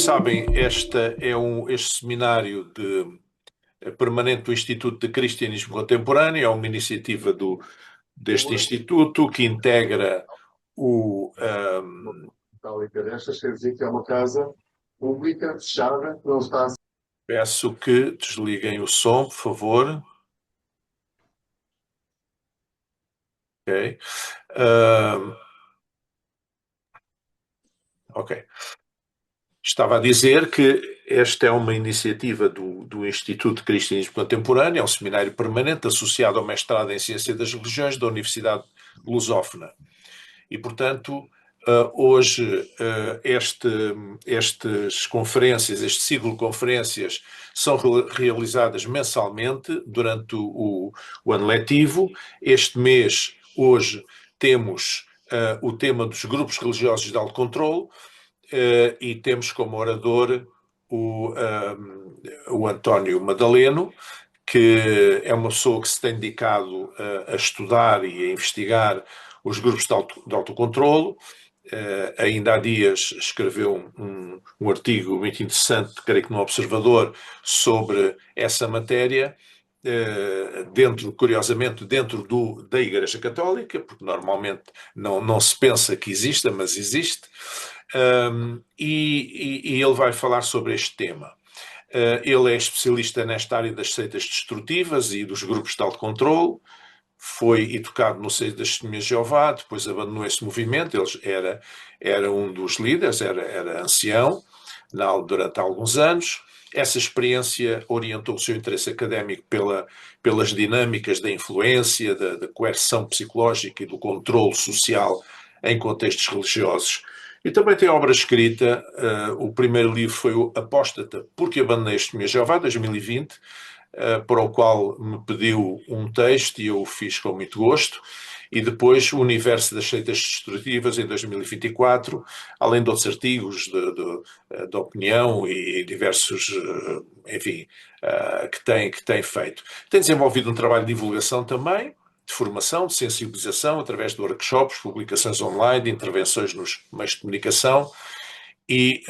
sabem, este seminário permanente do Instituto de Cristianismo Contemporâneo é uma iniciativa deste Instituto que integra o... Metálica destas, quer dizer que é uma casa pública, fechada, não está a... Peço que desliguem o som, por favor. Ok. Ok. Estava a dizer que esta é uma iniciativa do Instituto de Cristianismo Contemporâneo, é um seminário permanente associado ao mestrado em Ciência das Religiões da Universidade Lusófona. E, portanto, hoje estas conferências, este ciclo de conferências, são realizadas mensalmente durante o ano letivo. Este mês, hoje, temos o tema dos grupos religiosos de autocontrole, e temos como orador o António Madaleno, que é uma pessoa que se tem dedicado a estudar e a investigar os grupos de autocontrolo. Ainda há dias escreveu um artigo muito interessante, creio que no Observador, sobre essa matéria, curiosamente, dentro da Igreja Católica, porque normalmente não se pensa que exista, mas existe. E ele vai falar sobre este tema. Ele é especialista nesta área das seitas destrutivas e dos grupos de autocontrole. Foi educado no seio das Testemunhas de Jeová, depois abandonou esse movimento. Ele era um dos líderes, era ancião durante alguns anos. Essa experiência orientou o seu interesse académico pelas dinâmicas da influência, da coerção psicológica e do controle social em contextos religiosos. E também tem obra escrita. O primeiro livro foi o Apóstata, porque abandonei as Testemunhas de Jeová, 2020, para o qual me pediu um texto e eu o fiz com muito gosto. E depois o Universo das Seitas Destrutivas, em 2024, além de outros artigos de opinião e diversos, enfim, que tem feito. Tem desenvolvido um trabalho de divulgação também, de formação, de sensibilização, através de workshops, publicações online, de intervenções nos meios de comunicação, e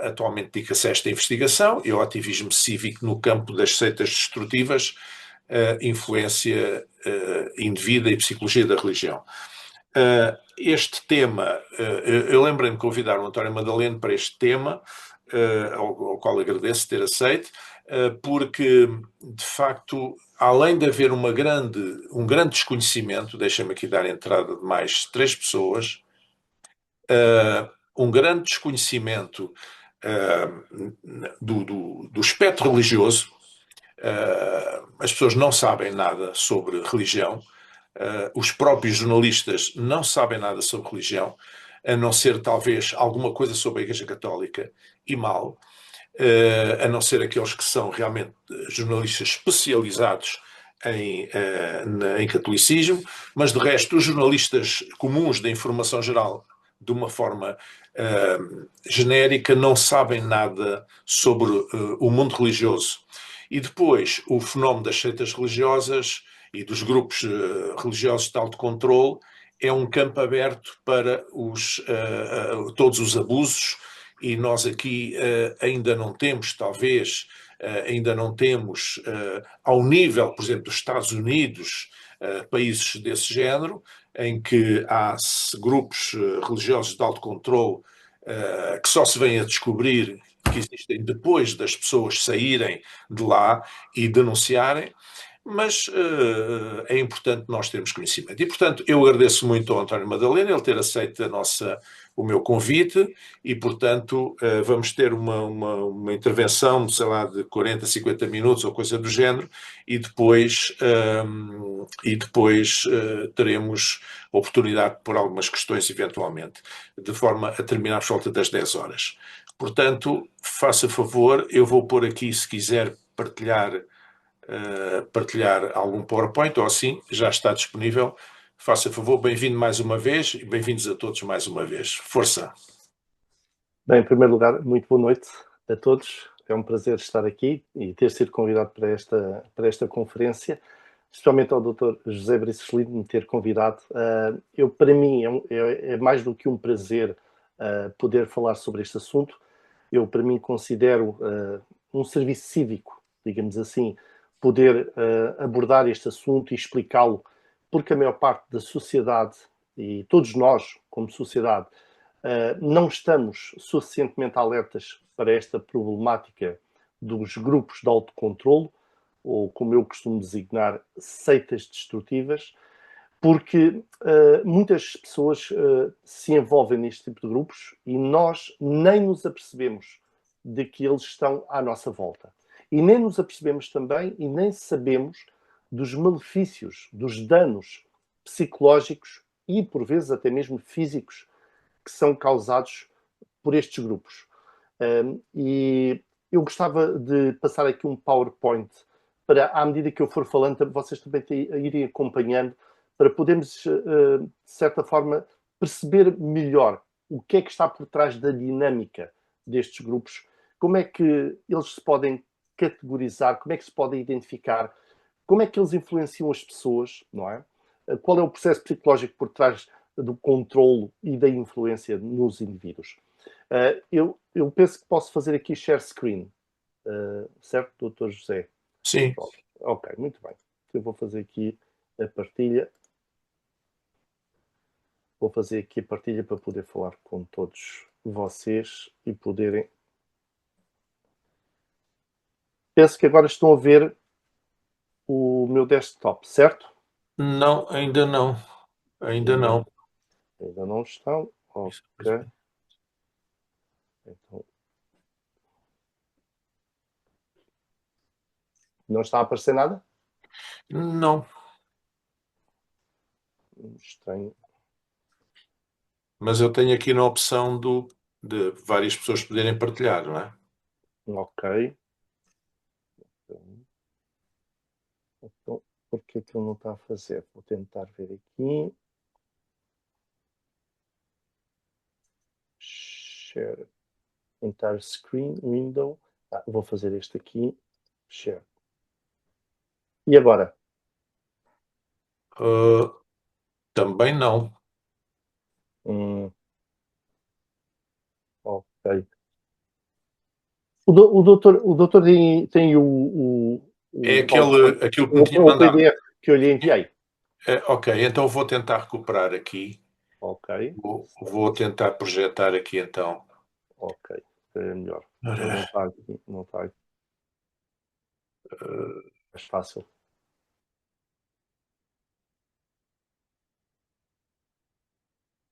atualmente dedica-se a esta investigação e ao ativismo cívico no campo das seitas destrutivas, influência indevida e psicologia da religião. Este tema, eu lembrei-me de convidar o António Madaleno para este tema, ao qual agradeço ter aceito, porque, de facto, além de haver um grande desconhecimento, deixa-me aqui dar entrada de mais 3 pessoas, um grande desconhecimento do espectro religioso. As pessoas não sabem nada sobre religião. Os próprios jornalistas não sabem nada sobre religião, a não ser talvez alguma coisa sobre a Igreja Católica, e mal, a não ser aqueles que são realmente jornalistas especializados em catolicismo, mas de resto os jornalistas comuns da informação geral, de uma forma genérica, não sabem nada sobre o mundo religioso. E depois o fenómeno das seitas religiosas e dos grupos religiosos de autocontrole é um campo aberto para todos os abusos, e nós aqui ainda não temos, talvez, ao nível, por exemplo, dos Estados Unidos, países desse género, em que há grupos religiosos de autocontrole que só se vêm a descobrir que existem depois das pessoas saírem de lá e denunciarem. Mas é importante nós termos conhecimento. E, portanto, eu agradeço muito ao António Madalena ele ter aceito o meu convite e, portanto, vamos ter uma intervenção, sei lá, de 40, 50 minutos ou coisa do género, e depois teremos oportunidade por algumas questões, eventualmente, de forma a terminar por volta das 10 horas. Portanto, faça favor, eu vou pôr aqui, se quiser partilhar algum PowerPoint ou assim, já está disponível. Faça favor, bem-vindo mais uma vez e bem-vindos a todos mais uma vez. Força! Bem, em primeiro lugar, muito boa noite a todos. É um prazer estar aqui e ter sido convidado para esta conferência, especialmente ao Dr. José Briceslino me ter convidado. Para mim é mais do que um prazer poder falar sobre este assunto. eu para mim considero um serviço cívico, digamos assim, poder abordar este assunto e explicá-lo, porque a maior parte da sociedade, e todos nós, como sociedade, não estamos suficientemente alertas para esta problemática dos grupos de autocontrolo, ou como eu costumo designar, seitas destrutivas, porque muitas pessoas se envolvem neste tipo de grupos e nós nem nos apercebemos de que eles estão à nossa volta. E nem nos apercebemos também e nem sabemos dos malefícios, dos danos psicológicos e, por vezes, até mesmo físicos que são causados por estes grupos. E eu gostava de passar aqui um PowerPoint para, à medida que eu for falando, vocês também irem acompanhando, para podermos, de certa forma, perceber melhor o que é que está por trás da dinâmica destes grupos, como é que eles se podem categorizar, como é que se podem identificar, como é que eles influenciam as pessoas, não é? Qual é o processo psicológico por trás do controlo e da influência nos indivíduos. Eu penso que posso fazer aqui share screen, certo, doutor José? Sim. Ok, muito bem. Eu vou fazer aqui a partilha. Vou fazer aqui a partilha para poder falar com todos vocês e poderem... Penso que agora estão a ver o meu desktop, certo? Não, ainda não. Ainda não. Ainda não estão? Ok. Então, não está a aparecer nada? Não. Estranho. Mas eu tenho aqui na opção de várias pessoas poderem partilhar, não é? Ok. Então, por que ele não está a fazer? Vou tentar ver aqui. Share. Entire screen, window. Vou fazer este aqui. Share. E agora? Também não. Ok. O doutor tem É aquilo que me tinha o mandado. PDF que eu lhe enviei. Ok, então vou tentar recuperar aqui. Ok. Vou tentar projetar aqui então. Ok. É melhor. Não está aqui. Não está aqui. Mais fácil.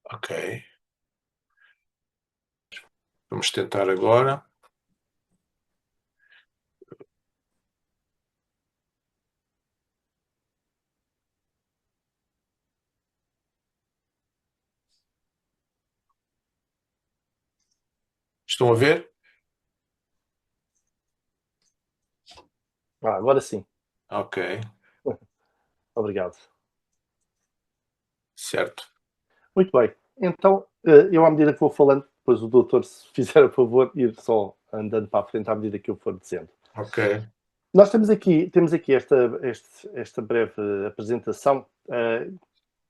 Ok. Vamos tentar agora. Estão a ver? Agora sim. Ok, Obrigado. certo. Muito bem. Então, eu, à medida que vou falando, depois o doutor, se fizer a favor, ir só andando para a frente à medida que eu for dizendo. Ok. Nós temos aqui esta breve apresentação,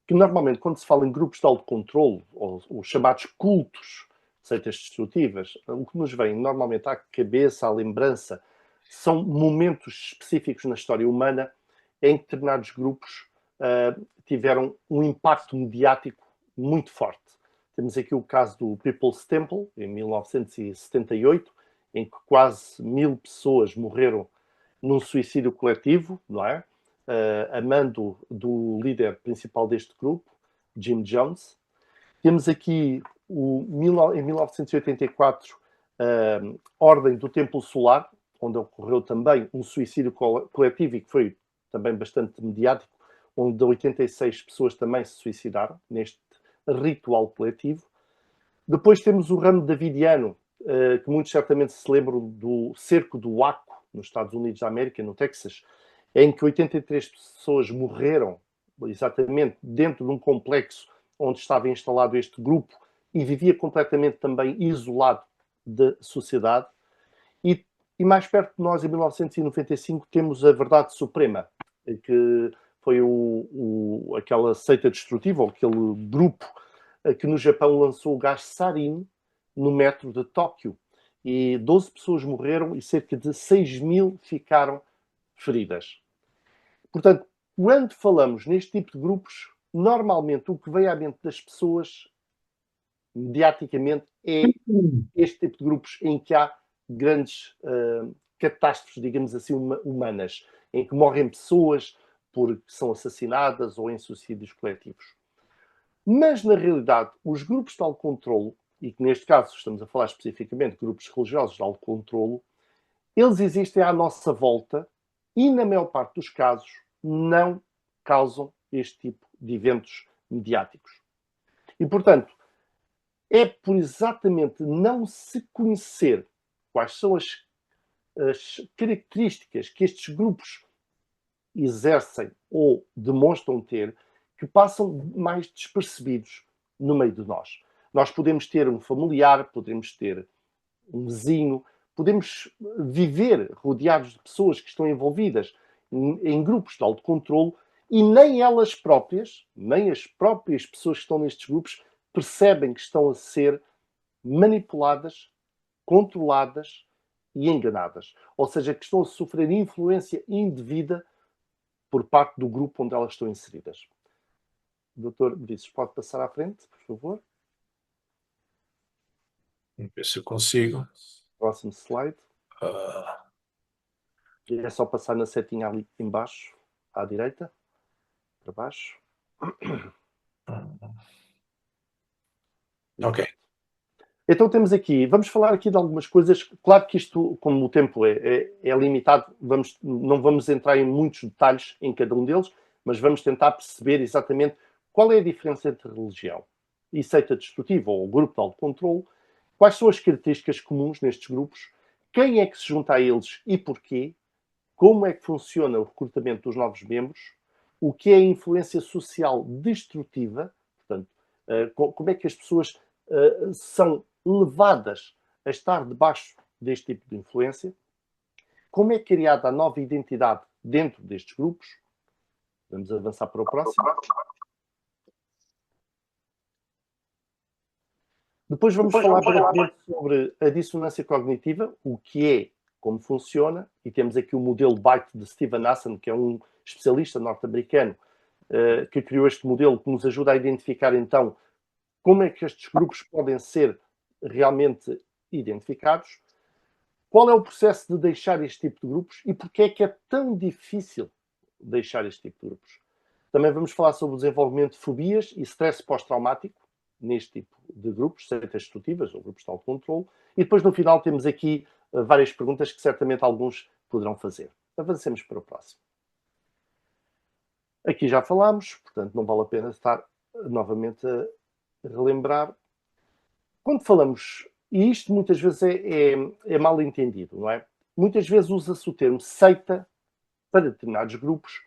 que normalmente, quando se fala em grupos de autocontrolo, ou os chamados cultos, seitas destrutivas, o que nos vem normalmente à cabeça, à lembrança, são momentos específicos na história humana em que determinados grupos tiveram um impacto mediático muito forte. Temos aqui o caso do People's Temple, em 1978, em que quase 1000 pessoas morreram num suicídio coletivo, não é? A mando do líder principal deste grupo, Jim Jones. Temos aqui, em 1984, a Ordem do Templo Solar, onde ocorreu também um suicídio coletivo e que foi também bastante mediático, onde 86 pessoas também se suicidaram neste ritual coletivo. Depois temos o ramo davidiano, que muitos certamente se lembram do cerco do Waco, nos Estados Unidos da América, no Texas, em que 83 pessoas morreram, exatamente dentro de um complexo onde estava instalado este grupo e vivia completamente também isolado da sociedade. E mais perto de nós, em 1995, temos a Verdade Suprema, que foi aquela seita destrutiva, ou aquele grupo que no Japão lançou o gás sarin no metro de Tóquio e 12 pessoas morreram e cerca de 6.000 ficaram feridas. Portanto, quando falamos neste tipo de grupos, normalmente o que vem à mente das pessoas, mediaticamente, é este tipo de grupos em que há grandes catástrofes, digamos assim, humanas, em que morrem pessoas porque são assassinadas ou em suicídios coletivos. Mas, na realidade, os grupos de autocontrolo, e que neste caso estamos a falar especificamente de grupos religiosos de autocontrolo, eles existem à nossa volta e, na maior parte dos casos, não causam este tipo de eventos mediáticos. E, portanto, é por exatamente não se conhecer quais são as características que estes grupos exercem ou demonstram ter que passam mais despercebidos no meio de nós. Nós podemos ter um familiar, podemos ter um vizinho, podemos viver rodeados de pessoas que estão envolvidas em grupos de autocontrole e nem elas próprias, nem as próprias pessoas que estão nestes grupos, percebem que estão a ser manipuladas, controladas e enganadas. Ou seja, que estão a sofrer influência indevida por parte do grupo onde elas estão inseridas. Doutor Brices, pode passar à frente, por favor? Vamos ver se eu consigo. Próximo slide. É só passar na setinha ali embaixo, à direita, para baixo. Ok. Então temos aqui, vamos falar aqui de algumas coisas. Claro que isto, como o tempo é limitado, não vamos entrar em muitos detalhes em cada um deles, mas vamos tentar perceber exatamente qual é a diferença entre religião e seita destrutiva ou grupo de autocontrole, quais são as características comuns nestes grupos, quem é que se junta a eles e porquê, como é que funciona o recrutamento dos novos membros, o que é a influência social destrutiva, portanto, como é que as pessoas são levadas a estar debaixo deste tipo de influência, como é criada a nova identidade dentro destes grupos. Vamos avançar para o próximo. Depois vamos falar brevemente sobre a dissonância cognitiva, o que é, como funciona, e temos aqui o modelo BITE de Steven Hassan, que é um especialista norte-americano que criou este modelo que nos ajuda a identificar então como é que estes grupos podem ser realmente identificados, qual é o processo de deixar este tipo de grupos e porque é tão difícil deixar este tipo de grupos. Também vamos falar sobre o desenvolvimento de fobias e stress pós-traumático neste tipo de grupos, seitas destrutivas ou grupos de autocontrole. E depois, no final, temos aqui várias perguntas que certamente alguns poderão fazer. Avancemos para o próximo. Aqui já falámos, portanto não vale a pena estar novamente a relembrar. Quando falamos, e isto muitas vezes é mal entendido, não é? Muitas vezes usa-se o termo seita para determinados grupos,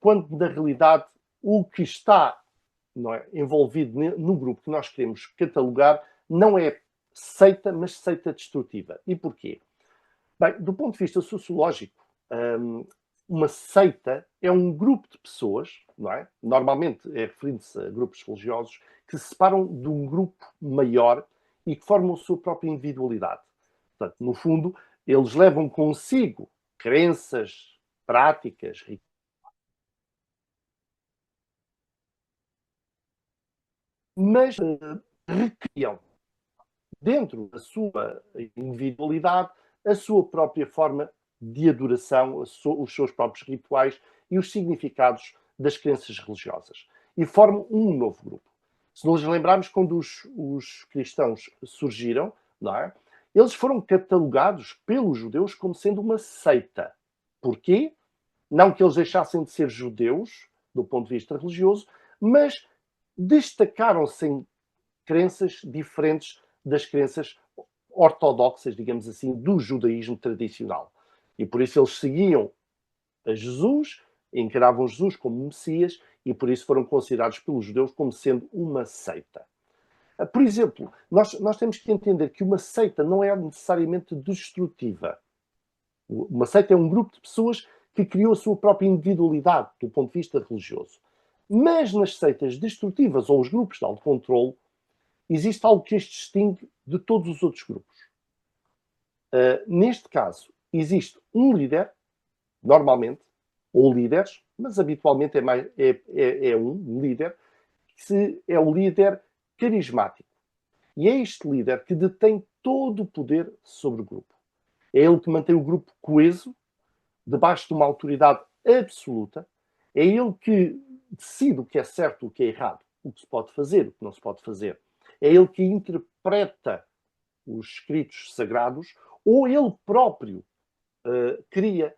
quando na realidade o que está, não é, envolvido no grupo que nós queremos catalogar não é seita, mas seita destrutiva. E porquê? Bem, do ponto de vista sociológico, uma seita é um grupo de pessoas, não é? Normalmente é referindo-se a grupos religiosos, que se separam de um grupo maior e que formam a sua própria individualidade. Portanto, no fundo, eles levam consigo crenças, práticas, mas recriam dentro da sua individualidade a sua própria forma de adoração, os seus próprios rituais e os significados das crenças religiosas. E formam um novo grupo. Se nos lembrarmos, quando os cristãos surgiram, não é? Eles foram catalogados pelos judeus como sendo uma seita. Porquê? Não que eles deixassem de ser judeus, do ponto de vista religioso, mas destacaram-se em crenças diferentes das crenças ortodoxas, digamos assim, do judaísmo tradicional. E por isso eles seguiam a Jesus, encaravam Jesus como Messias e por isso foram considerados pelos judeus como sendo uma seita. Por exemplo, nós temos que entender que uma seita não é necessariamente destrutiva. Uma seita é um grupo de pessoas que criou a sua própria individualidade do ponto de vista religioso. Mas nas seitas destrutivas ou os grupos de autocontrole, existe algo que as distingue de todos os outros grupos. Neste caso, existe um líder, normalmente, ou líderes, mas habitualmente é um líder, que é o líder carismático. E é este líder que detém todo o poder sobre o grupo. É ele que mantém o grupo coeso, debaixo de uma autoridade absoluta. É ele que decide o que é certo, o que é errado, o que se pode fazer, o que não se pode fazer. É ele que interpreta os escritos sagrados, ou ele próprio cria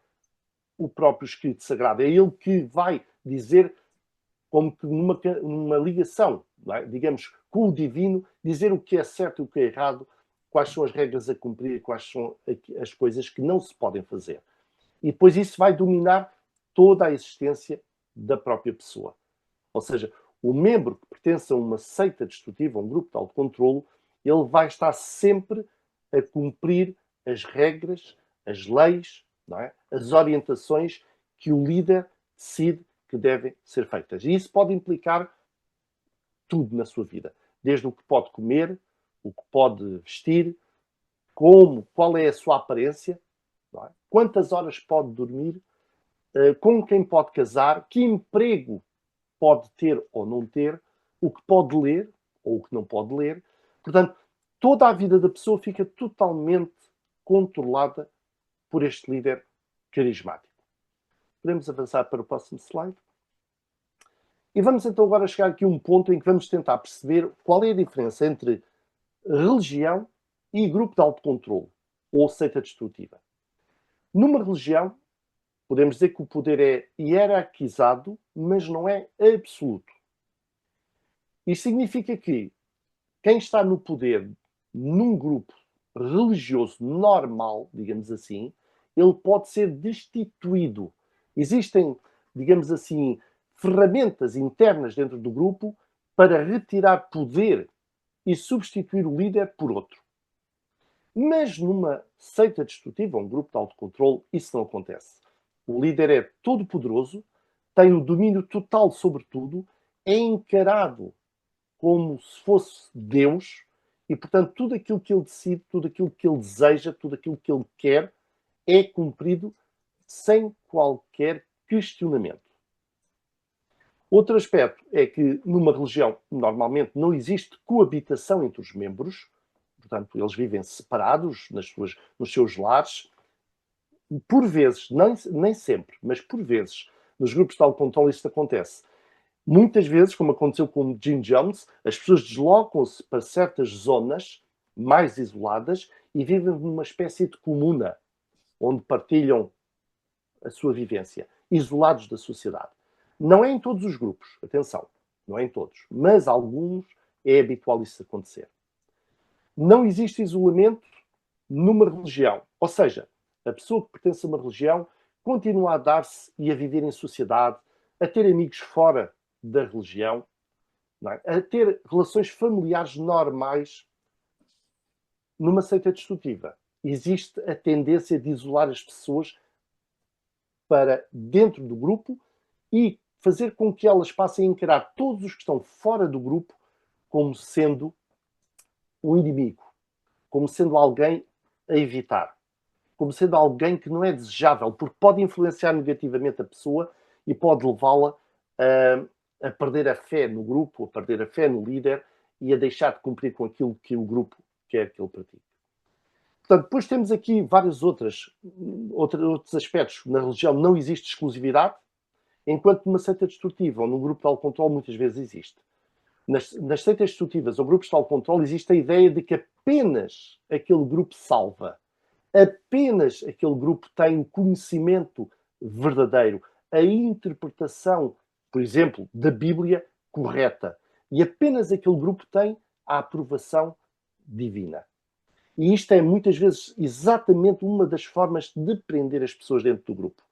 o próprio escrito sagrado. É ele que vai dizer, como que numa ligação, é? Digamos, com o divino, dizer o que é certo e o que é errado, quais são as regras a cumprir, quais são as coisas que não se podem fazer. E depois isso vai dominar toda a existência da própria pessoa. Ou seja, o membro que pertence a uma seita destrutiva, a um grupo de autocontrolo, ele vai estar sempre a cumprir as regras, as leis, não é? As orientações que o líder decide que devem ser feitas. E isso pode implicar tudo na sua vida. Desde o que pode comer, o que pode vestir, qual é a sua aparência, não é? Quantas horas pode dormir, com quem pode casar, que emprego pode ter ou não ter, o que pode ler ou o que não pode ler. Portanto, toda a vida da pessoa fica totalmente controlada por este líder carismático. Podemos avançar para o próximo slide. E vamos então agora chegar aqui a um ponto em que vamos tentar perceber qual é a diferença entre religião e grupo de autocontrolo, ou seita destrutiva. Numa religião, podemos dizer que o poder é hierarquizado, mas não é absoluto. Isto significa que quem está no poder num grupo religioso normal, digamos assim, ele pode ser destituído. Existem, digamos assim, ferramentas internas dentro do grupo para retirar poder e substituir o líder por outro. Mas numa seita destrutiva, um grupo de autocontrole, isso não acontece. O líder é todo poderoso, tem o domínio total sobre tudo, é encarado como se fosse Deus e, portanto, tudo aquilo que ele decide, tudo aquilo que ele deseja, tudo aquilo que ele quer é cumprido sem qualquer questionamento. Outro aspecto é que numa religião normalmente não existe coabitação entre os membros, portanto, eles vivem separados nos seus lares. Por vezes, nem sempre, mas por vezes, nos grupos de autocontrole isto acontece. Muitas vezes, como aconteceu com o Jim Jones, as pessoas deslocam-se para certas zonas mais isoladas e vivem numa espécie de comuna, onde partilham a sua vivência, isolados da sociedade. Não é em todos os grupos, atenção, não é em todos, mas alguns é habitual isso acontecer. Não existe isolamento numa religião, ou seja, a pessoa que pertence a uma religião continua a dar-se e a viver em sociedade, a ter amigos fora da religião, não é? A ter relações familiares normais. Numa seita destrutiva, existe a tendência de isolar as pessoas para dentro do grupo e fazer com que elas passem a encarar todos os que estão fora do grupo como sendo um inimigo, como sendo alguém a evitar, como sendo alguém que não é desejável, porque pode influenciar negativamente a pessoa e pode levá-la a perder a fé no grupo, a perder a fé no líder e a deixar de cumprir com aquilo que o grupo quer que ele pratique. Portanto, depois temos aqui vários outros aspectos. Na religião não existe exclusividade, enquanto numa seita destrutiva ou num grupo de autocontrole muitas vezes existe. Nas seitas destrutivas ou grupos de autocontrole existe a ideia de que apenas aquele grupo salva. Apenas aquele grupo tem o conhecimento verdadeiro, a interpretação, por exemplo, da Bíblia correta. E apenas aquele grupo tem a aprovação divina. E isto é muitas vezes exatamente uma das formas de prender as pessoas dentro do grupo.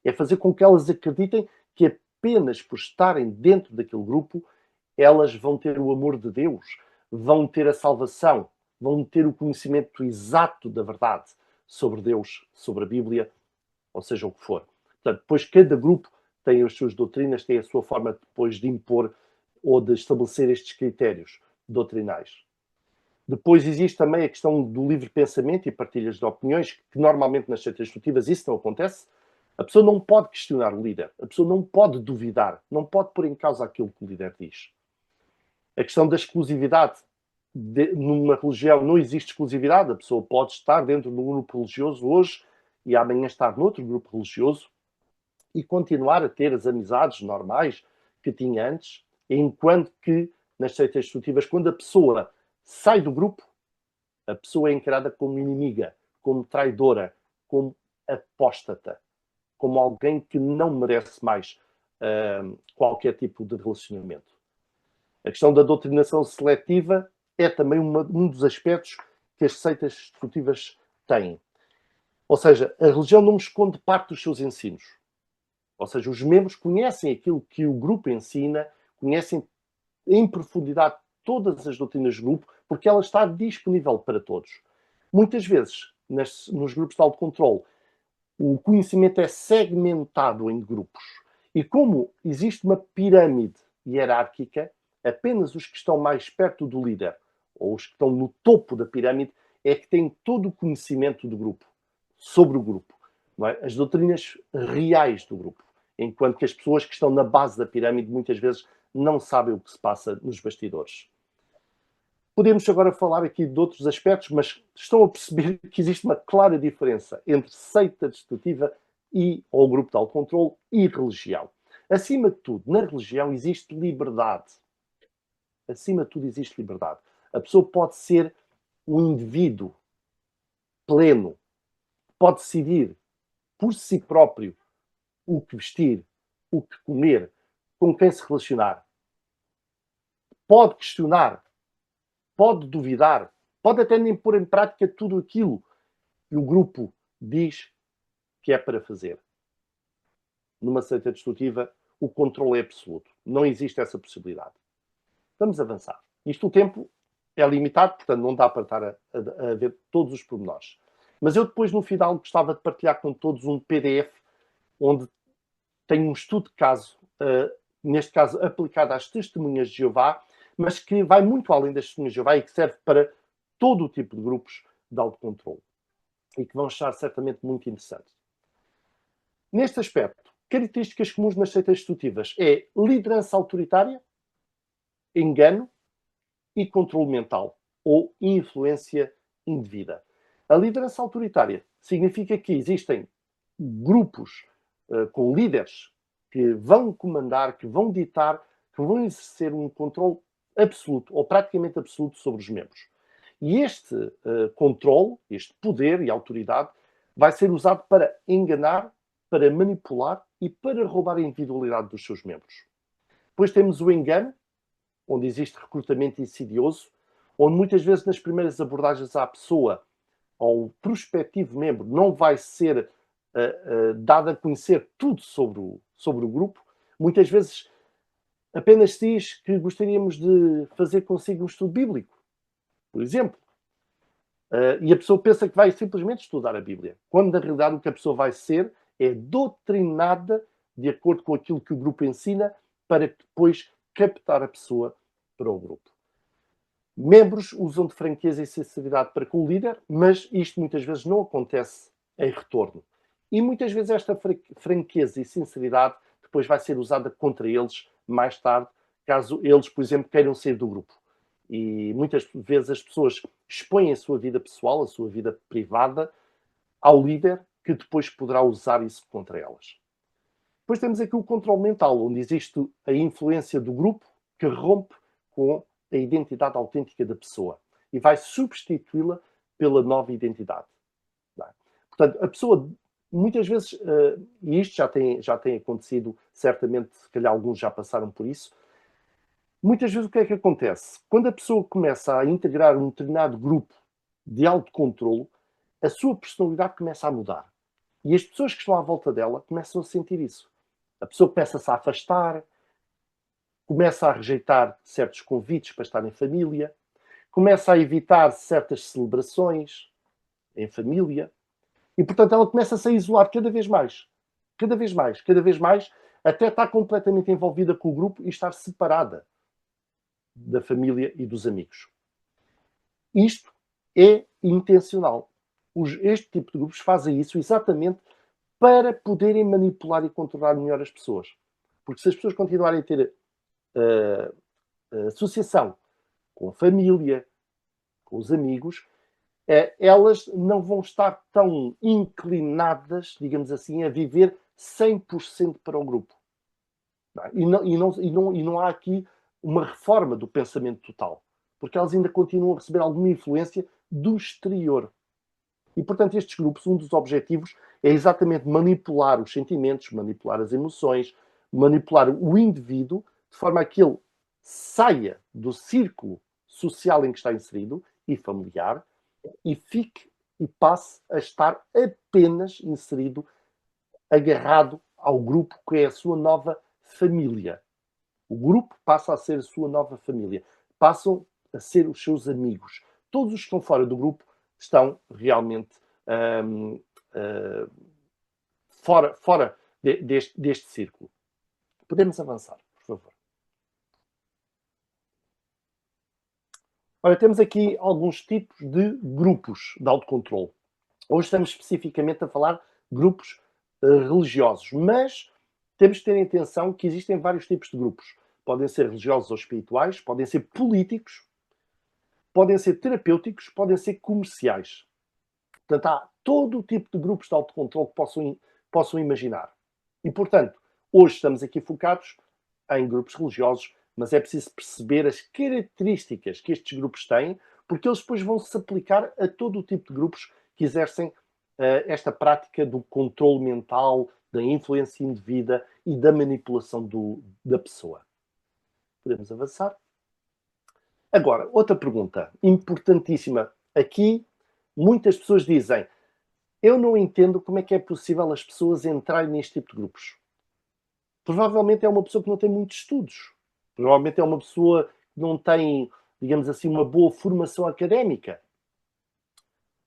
É fazer com que elas acreditem que apenas por estarem dentro daquele grupo elas vão ter o amor de Deus, vão ter a salvação, vão ter o conhecimento exato da verdade sobre Deus, sobre a Bíblia, ou seja, o que for. Portanto, depois cada grupo tem as suas doutrinas, tem a sua forma depois de impor ou de estabelecer estes critérios doutrinais. Depois existe também a questão do livre pensamento e partilhas de opiniões, que normalmente nas seitas destrutivas isso não acontece. A pessoa não pode questionar o líder, a pessoa não pode duvidar, não pode pôr em causa aquilo que o líder diz. A questão da exclusividade. Numa religião não existe exclusividade, a pessoa pode estar dentro de um grupo religioso hoje e amanhã estar noutro grupo religioso e continuar a ter as amizades normais que tinha antes, enquanto que nas seitas destrutivas, quando a pessoa sai do grupo, a pessoa é encarada como inimiga, como traidora, como apóstata, como alguém que não merece mais qualquer tipo de relacionamento. A questão da doutrinação seletiva é também um dos aspectos que as seitas destrutivas têm. Ou seja, a religião não esconde parte dos seus ensinos. Ou seja, os membros conhecem aquilo que o grupo ensina, conhecem em profundidade todas as doutrinas do grupo, porque ela está disponível para todos. Muitas vezes, nos grupos de autocontrole, o conhecimento é segmentado em grupos. E como existe uma pirâmide hierárquica, apenas os que estão mais perto do líder, ou os que estão no topo da pirâmide, é que têm todo o conhecimento do grupo, sobre o grupo. Não é? As doutrinas reais do grupo. Enquanto que as pessoas que estão na base da pirâmide, muitas vezes, não sabem o que se passa nos bastidores. Podemos agora falar aqui de outros aspectos, mas estão a perceber que existe uma clara diferença entre seita destrutiva ou grupo de autocontrole e religião. Acima de tudo, na religião existe liberdade. Acima de tudo existe liberdade. A pessoa pode ser um indivíduo pleno, pode decidir por si próprio o que vestir, o que comer, com quem se relacionar. Pode questionar, pode duvidar, pode até nem pôr em prática tudo aquilo que o grupo diz que é para fazer. Numa seita destrutiva, o controle é absoluto. Não existe essa possibilidade. Vamos avançar. Isto o tempo é limitado, portanto não dá para estar a ver todos os pormenores. Mas eu depois, no final, gostava de partilhar com todos um PDF onde tem um estudo de caso, neste caso aplicado às testemunhas de Jeová, mas que vai muito além das testemunhas de Jeová e que serve para todo o tipo de grupos de autocontrole. E que vão estar certamente muito interessantes. Neste aspecto, características comuns nas seitas destrutivas é liderança autoritária, engano e controle mental, ou influência indevida. A liderança autoritária significa que existem grupos com líderes que vão comandar, que vão ditar, que vão exercer um controle absoluto, ou praticamente absoluto, sobre os membros. E este controle, este poder e autoridade, vai ser usado para enganar, para manipular e para roubar a individualidade dos seus membros. Depois temos o engano, onde existe recrutamento insidioso, onde muitas vezes nas primeiras abordagens à pessoa, ao prospectivo membro, não vai ser dado a conhecer tudo sobre o grupo. Muitas vezes apenas se diz que gostaríamos de fazer consigo um estudo bíblico, por exemplo. E a pessoa pensa que vai simplesmente estudar a Bíblia, quando na realidade o que a pessoa vai ser é doutrinada de acordo com aquilo que o grupo ensina, para depois captar a pessoa para o grupo. Membros usam de franqueza e sinceridade para com o líder, mas isto muitas vezes não acontece em retorno. E muitas vezes esta franqueza e sinceridade depois vai ser usada contra eles mais tarde, caso eles, por exemplo, queiram sair do grupo. E muitas vezes as pessoas expõem a sua vida pessoal, a sua vida privada, ao líder, que depois poderá usar isso contra elas. Depois temos aqui o controle mental, onde existe a influência do grupo que rompe com a identidade autêntica da pessoa e vai substituí-la pela nova identidade. Portanto, a pessoa, muitas vezes, e isto já tem acontecido, certamente, se calhar alguns já passaram por isso, muitas vezes o que é que acontece? Quando a pessoa começa a integrar um determinado grupo de autocontrole, a sua personalidade começa a mudar. E as pessoas que estão à volta dela começam a sentir isso. A pessoa começa-se a afastar, começa a rejeitar certos convites para estar em família, começa a evitar certas celebrações em família, e portanto ela começa-se a isolar cada vez mais, cada vez mais, cada vez mais, até estar completamente envolvida com o grupo e estar separada da família e dos amigos. Isto é intencional. Este tipo de grupos fazem isso exatamente para poderem manipular e controlar melhor as pessoas. Porque se as pessoas continuarem a ter associação com a família, com os amigos, elas não vão estar tão inclinadas, digamos assim, a viver 100% para o grupo. E não há aqui uma reforma do pensamento total, porque elas ainda continuam a receber alguma influência do exterior. E, portanto, estes grupos, um dos objetivos é exatamente manipular os sentimentos, manipular as emoções, manipular o indivíduo, de forma a que ele saia do círculo social em que está inserido e familiar e fique e passe a estar apenas inserido, agarrado ao grupo que é a sua nova família. O grupo passa a ser a sua nova família. Passam a ser os seus amigos. Todos os que estão fora do grupo estão realmente fora deste círculo. Podemos avançar, por favor. Ora, temos aqui alguns tipos de grupos de autocontrole. Hoje estamos especificamente a falar de grupos religiosos, mas temos que ter atenção que existem vários tipos de grupos. Podem ser religiosos ou espirituais, podem ser políticos, podem ser terapêuticos, podem ser comerciais. Portanto, há todo o tipo de grupos de autocontrole que possam imaginar. E, portanto, hoje estamos aqui focados em grupos religiosos, mas é preciso perceber as características que estes grupos têm, porque eles depois vão se aplicar a todo o tipo de grupos que exercem esta prática do controle mental, da influência indevida e da manipulação da pessoa. Podemos avançar? Agora, outra pergunta importantíssima. Aqui, muitas pessoas dizem: eu não entendo como é que é possível as pessoas entrarem neste tipo de grupos. Provavelmente é uma pessoa que não tem muitos estudos. Provavelmente é uma pessoa que não tem, digamos assim, uma boa formação académica.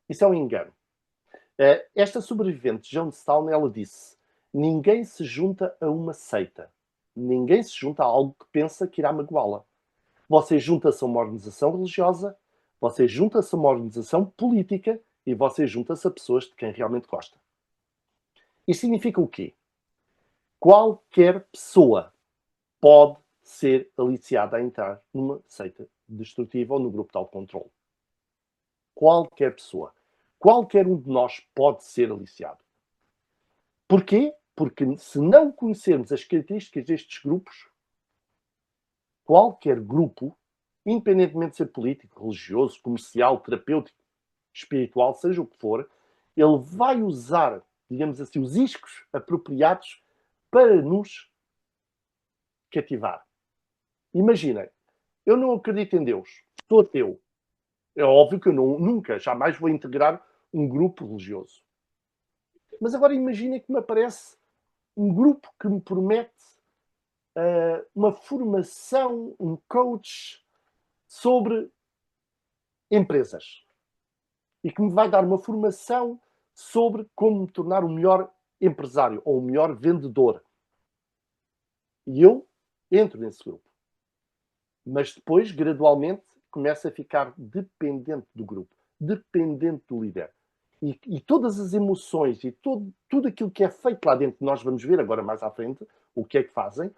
Isso é um engano. Esta sobrevivente, Jonestown, ela disse: ninguém se junta a uma seita. Ninguém se junta a algo que pensa que irá magoá-la. Você junta-se a uma organização religiosa, você junta-se a uma organização política e você junta-se a pessoas de quem realmente gosta. Isto significa o quê? Qualquer pessoa pode ser aliciada a entrar numa seita destrutiva ou no grupo de autocontrole. Qualquer pessoa. Qualquer um de nós pode ser aliciado. Porquê? Porque se não conhecermos as características destes grupos, qualquer grupo, independentemente de ser político, religioso, comercial, terapêutico, espiritual, seja o que for, ele vai usar, digamos assim, os iscos apropriados para nos cativar. Imaginem, eu não acredito em Deus, sou ateu. É óbvio que eu nunca, jamais vou integrar um grupo religioso. Mas agora imaginem que me aparece um grupo que me promete uma formação, um coach sobre empresas. E que me vai dar uma formação sobre como me tornar um melhor empresário ou um melhor vendedor. E eu entro nesse grupo. Mas depois, gradualmente, começo a ficar dependente do grupo, dependente do líder. E todas as emoções e tudo aquilo que é feito lá dentro, nós vamos ver agora mais à frente, o que é que fazem,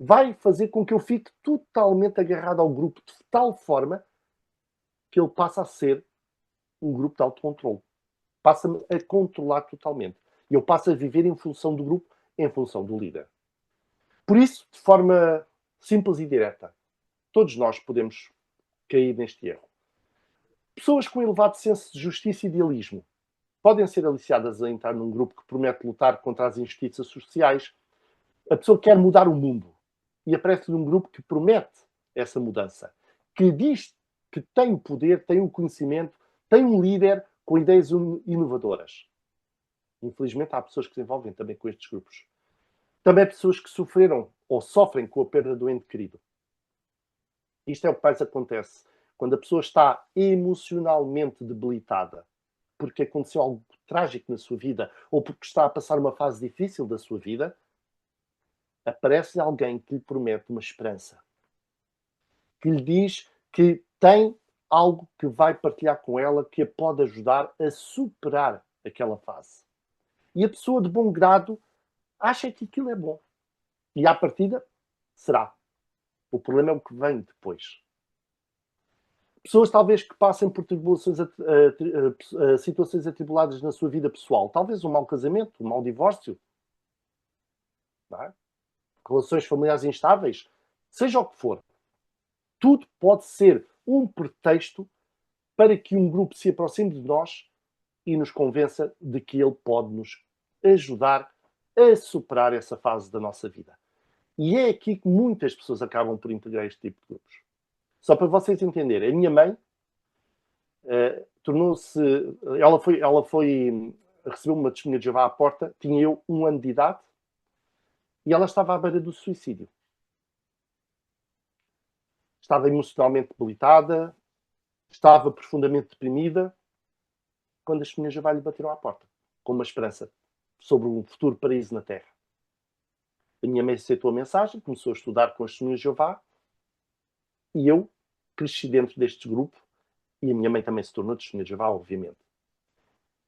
vai fazer com que eu fique totalmente agarrado ao grupo, de tal forma que ele passa a ser um grupo de autocontrole. Passa-me a controlar totalmente. E eu passo a viver em função do grupo, em função do líder. Por isso, de forma simples e direta, todos nós podemos cair neste erro. Pessoas com elevado senso de justiça e idealismo podem ser aliciadas a entrar num grupo que promete lutar contra as injustiças sociais. A pessoa quer mudar o mundo e aparece num grupo que promete essa mudança, que diz que tem o poder, tem o conhecimento, tem um líder com ideias inovadoras. Infelizmente, há pessoas que se envolvem também com estes grupos. Também pessoas que sofreram ou sofrem com a perda do ente querido. Isto é o que mais acontece quando a pessoa está emocionalmente debilitada porque aconteceu algo trágico na sua vida ou porque está a passar uma fase difícil da sua vida. Aparece alguém que lhe promete uma esperança, que lhe diz que tem algo que vai partilhar com ela que a pode ajudar a superar aquela fase. E a pessoa de bom grado acha que aquilo é bom. E à partida, será. O problema é o que vem depois. Pessoas talvez que passem por tribulações, situações atribuladas na sua vida pessoal. Talvez um mau casamento, um mau divórcio. Não é? Relações familiares instáveis. Seja o que for. Tudo pode ser um pretexto para que um grupo se aproxime de nós e nos convença de que ele pode nos ajudar a superar essa fase da nossa vida. E é aqui que muitas pessoas acabam por integrar este tipo de grupos. Só para vocês entenderem, a minha mãe tornou-se... Ela foi recebeu uma testemunha de Jeová à porta, tinha eu 1 ano de idade, e ela estava à beira do suicídio. Estava emocionalmente debilitada, estava profundamente deprimida, quando as testemunhas de Jeová lhe bateram à porta, com uma esperança sobre um futuro paraíso na Terra. A minha mãe aceitou a mensagem, começou a estudar com as testemunhas de Jeová, e eu cresci dentro deste grupo, e a minha mãe também se tornou testemunha de Jeová, obviamente.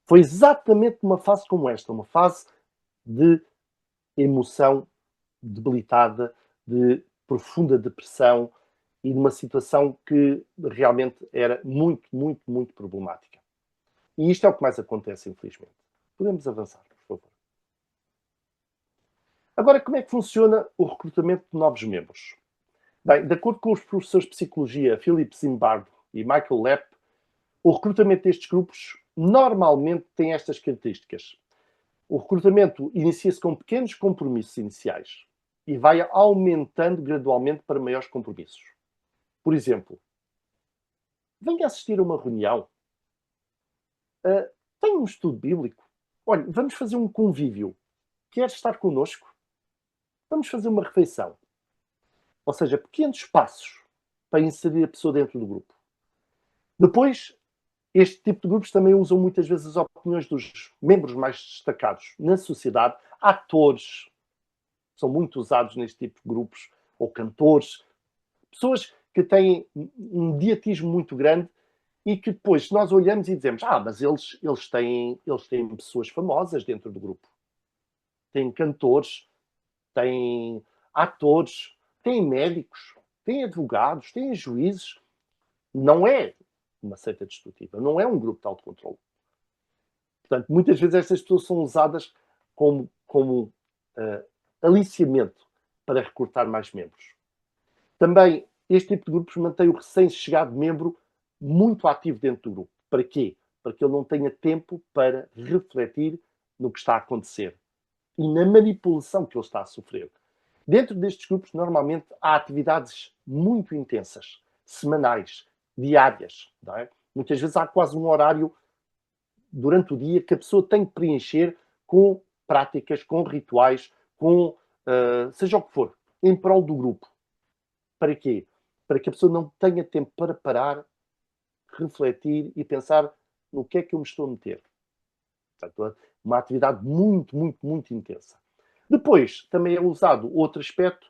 Foi exatamente uma fase como esta, uma fase de emoção debilitada, de profunda depressão e de uma situação que realmente era muito, muito, muito problemática. E isto é o que mais acontece, infelizmente. Podemos avançar, por favor. Agora, como é que funciona o recrutamento de novos membros? Bem, de acordo com os professores de Psicologia Philip Zimbardo e Michael Lepp, o recrutamento destes grupos normalmente tem estas características. O recrutamento inicia-se com pequenos compromissos iniciais e vai aumentando gradualmente para maiores compromissos. Por exemplo, venha assistir a uma reunião. Tem um estudo bíblico. Olha, vamos fazer um convívio. Quer estar connosco? Vamos fazer uma refeição. Ou seja, pequenos passos para inserir a pessoa dentro do grupo. Depois, este tipo de grupos também usam muitas vezes as opiniões dos membros mais destacados na sociedade. Atores são muito usados neste tipo de grupos, ou cantores. Pessoas que têm um mediatismo muito grande e que depois nós olhamos e dizemos mas eles têm pessoas famosas dentro do grupo. Têm cantores, têm atores, têm médicos, têm advogados, têm juízes. Não é uma seita destrutiva, não é um grupo de autocontrole. Portanto, muitas vezes estas pessoas são usadas como aliciamento para recrutar mais membros. Também, este tipo de grupos mantém o recém-chegado membro muito ativo dentro do grupo. Para quê? Para que ele não tenha tempo para refletir no que está a acontecer e na manipulação que ele está a sofrer. Dentro destes grupos, normalmente, há atividades muito intensas, semanais, diárias. Não é? Muitas vezes há quase um horário durante o dia que a pessoa tem que preencher com práticas, com rituais, com seja o que for, em prol do grupo. Para quê? Para que a pessoa não tenha tempo para parar, refletir e pensar no que é que eu me estou a meter. Portanto, uma atividade muito, muito, muito intensa. Depois, também é usado outro aspecto,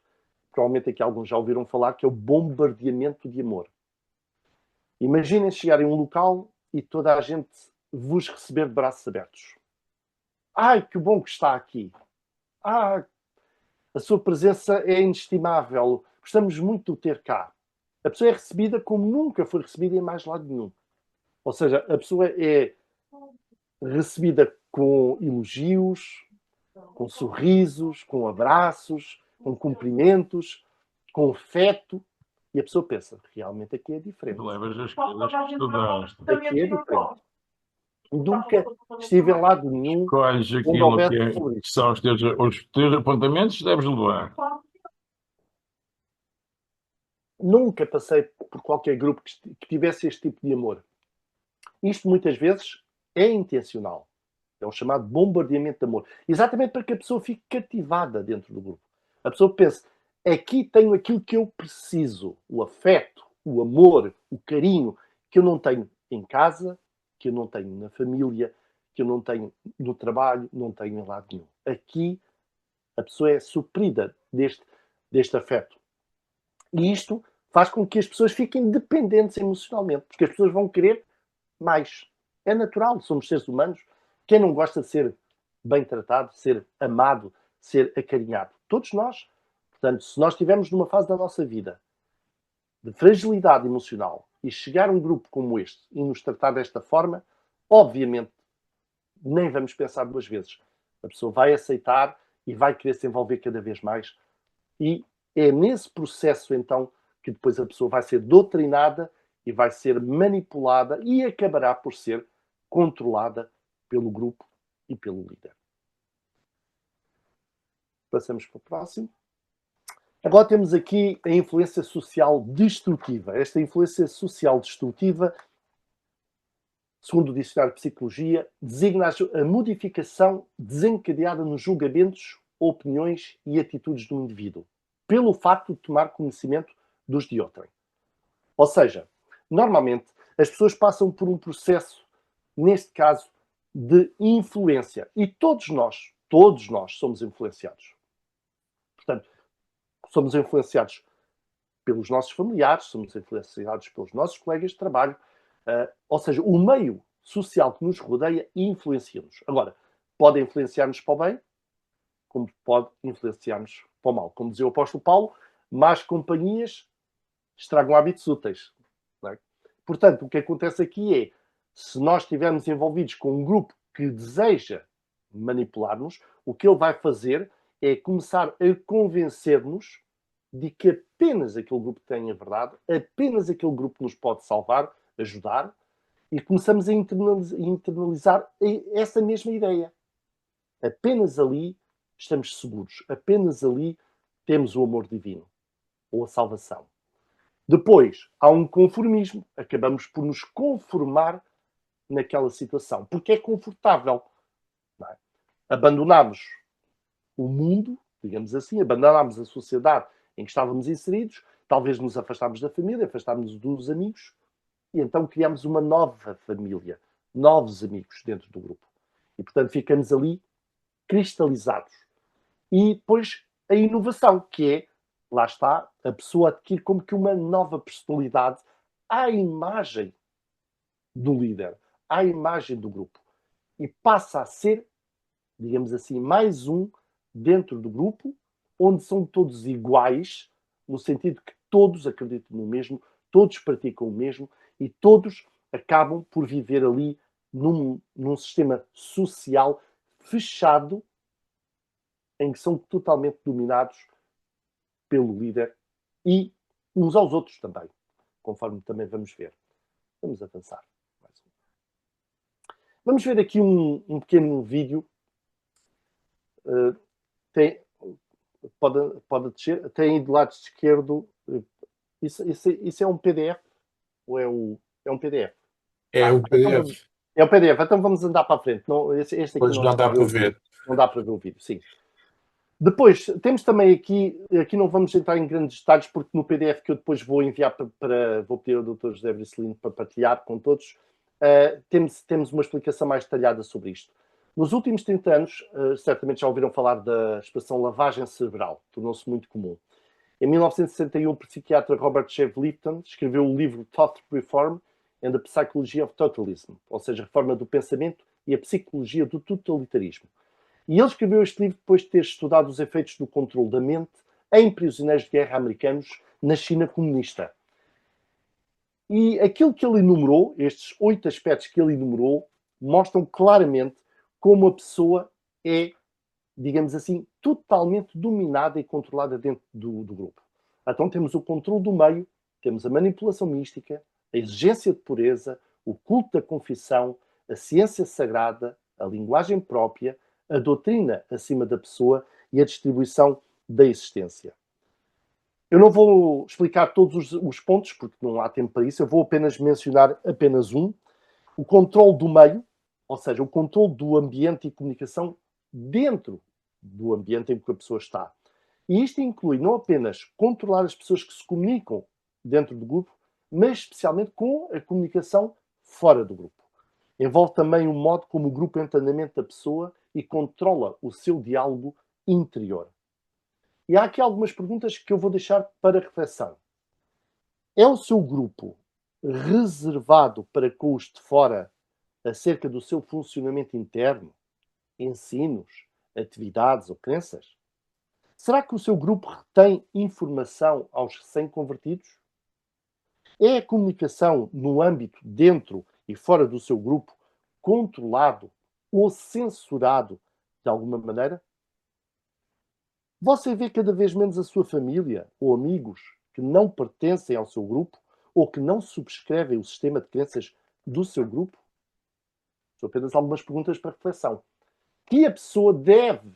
provavelmente aqui alguns já ouviram falar, que é o bombardeamento de amor. Imaginem chegarem a um local e toda a gente vos receber de braços abertos. Ai, que bom que está aqui. A sua presença é inestimável. Gostamos muito de o ter cá. A pessoa é recebida como nunca foi recebida em mais lado nenhum. Ou seja, a pessoa é recebida com elogios, com sorrisos, com abraços, com cumprimentos, com afeto. E a pessoa pensa, realmente aqui é diferente. Levas as coisas que estudaste. Aqui é diferente. Nunca estive em lado nenhum Escolhes onde aquilo houvesse que sobre isso. são os teus apontamentos, deves levar. Nunca passei por qualquer grupo que tivesse este tipo de amor. Isto muitas vezes é intencional. É o chamado bombardeamento de amor. Exatamente para que a pessoa fique cativada dentro do grupo. A pessoa pense, aqui tenho aquilo que eu preciso. O afeto, o amor, o carinho, que eu não tenho em casa, que eu não tenho na família, que eu não tenho no trabalho, não tenho em lado nenhum. Aqui a pessoa é suprida deste afeto. E isto faz com que as pessoas fiquem dependentes emocionalmente, porque as pessoas vão querer mais. É natural, somos seres humanos. Quem não gosta de ser bem tratado, ser amado, ser acarinhado? Todos nós. Portanto, se nós estivermos numa fase da nossa vida de fragilidade emocional e chegar a um grupo como este e nos tratar desta forma, obviamente, nem vamos pensar duas vezes. A pessoa vai aceitar e vai querer se envolver cada vez mais. E é nesse processo, então, que depois a pessoa vai ser doutrinada e vai ser manipulada e acabará por ser controlada pelo grupo e pelo líder. Passamos para o próximo. Agora temos aqui a influência social destrutiva. Esta influência social destrutiva, segundo o Dicionário de Psicologia, designa a modificação desencadeada nos julgamentos, opiniões e atitudes do indivíduo, pelo facto de tomar conhecimento dos de outrem. Ou seja, normalmente as pessoas passam por um processo, neste caso, de influência. E todos nós somos influenciados. Portanto, somos influenciados pelos nossos familiares, somos influenciados pelos nossos colegas de trabalho, ou seja, o meio social que nos rodeia influencia-nos. Agora, pode influenciar-nos para o bem, como pode influenciar-nos para o mal. Como dizia o apóstolo Paulo, más companhias estragam hábitos úteis. Não é? Portanto, o que acontece aqui é, se nós estivermos envolvidos com um grupo que deseja manipular-nos, o que ele vai fazer é começar a convencer-nos de que apenas aquele grupo tem a verdade, apenas aquele grupo nos pode salvar, ajudar, e começamos a internalizar essa mesma ideia. Apenas ali estamos seguros, apenas ali temos o amor divino, ou a salvação. Depois, há um conformismo, acabamos por nos conformar naquela situação, porque é confortável. Não é? Abandonamos o mundo, digamos assim, abandonámos a sociedade em que estávamos inseridos, talvez nos afastámos da família, afastámos dos amigos, e então criámos uma nova família, novos amigos dentro do grupo. E, portanto, ficamos ali cristalizados. E depois a inovação, que é, lá está, a pessoa adquire como que uma nova personalidade à imagem do líder, à imagem do grupo. E passa a ser, digamos assim, mais um dentro do grupo, onde são todos iguais, no sentido que todos acreditam no mesmo, todos praticam o mesmo e todos acabam por viver ali num sistema social fechado, em que são totalmente dominados pelo líder e uns aos outros também, conforme também vamos ver. Vamos avançar. Vamos ver aqui um pequeno vídeo. Pode descer. Tem aí do lado esquerdo. Isso é um PDF? Ou é um PDF? É o PDF. É um PDF. Então vamos andar para a frente. Não, este aqui Pois não dá para ver. Não dá para ver o vídeo, sim. Depois, temos também aqui não vamos entrar em grandes detalhes, porque no PDF que eu depois vou enviar vou pedir ao Dr. José Bricelino para partilhar com todos, temos uma explicação mais detalhada sobre isto. Nos últimos 30 anos, certamente já ouviram falar da expressão lavagem cerebral, tornou-se muito comum. Em 1961, o psiquiatra Robert Sheve Lifton escreveu o livro Thought Reform and the Psychology of Totalism, ou seja, a reforma do pensamento e a psicologia do totalitarismo. E ele escreveu este livro depois de ter estudado os efeitos do controle da mente em prisioneiros de guerra americanos na China comunista. E aquilo que ele enumerou, estes 8 aspectos que ele enumerou, mostram claramente como a pessoa é, digamos assim, totalmente dominada e controlada dentro do grupo. Então temos o controle do meio, temos a manipulação mística, a exigência de pureza, o culto da confissão, a ciência sagrada, a linguagem própria, a doutrina acima da pessoa e a distribuição da existência. Eu não vou explicar todos os pontos, porque não há tempo para isso. Eu vou apenas mencionar apenas um. O controle do meio, ou seja, o controle do ambiente e comunicação dentro do ambiente em que a pessoa está. E isto inclui não apenas controlar as pessoas que se comunicam dentro do grupo, mas especialmente com a comunicação fora do grupo. Envolve também o modo como o grupo entra na mente da pessoa e controla o seu diálogo interior. E há aqui algumas perguntas que eu vou deixar para reflexão. É o seu grupo reservado para com os de fora acerca do seu funcionamento interno, ensinos, atividades ou crenças? Será que o seu grupo retém informação aos recém-convertidos? É a comunicação no âmbito dentro e fora do seu grupo controlado ou censurado de alguma maneira? Você vê cada vez menos a sua família ou amigos que não pertencem ao seu grupo ou que não subscrevem o sistema de crenças do seu grupo? São apenas algumas perguntas para reflexão. Que a pessoa deve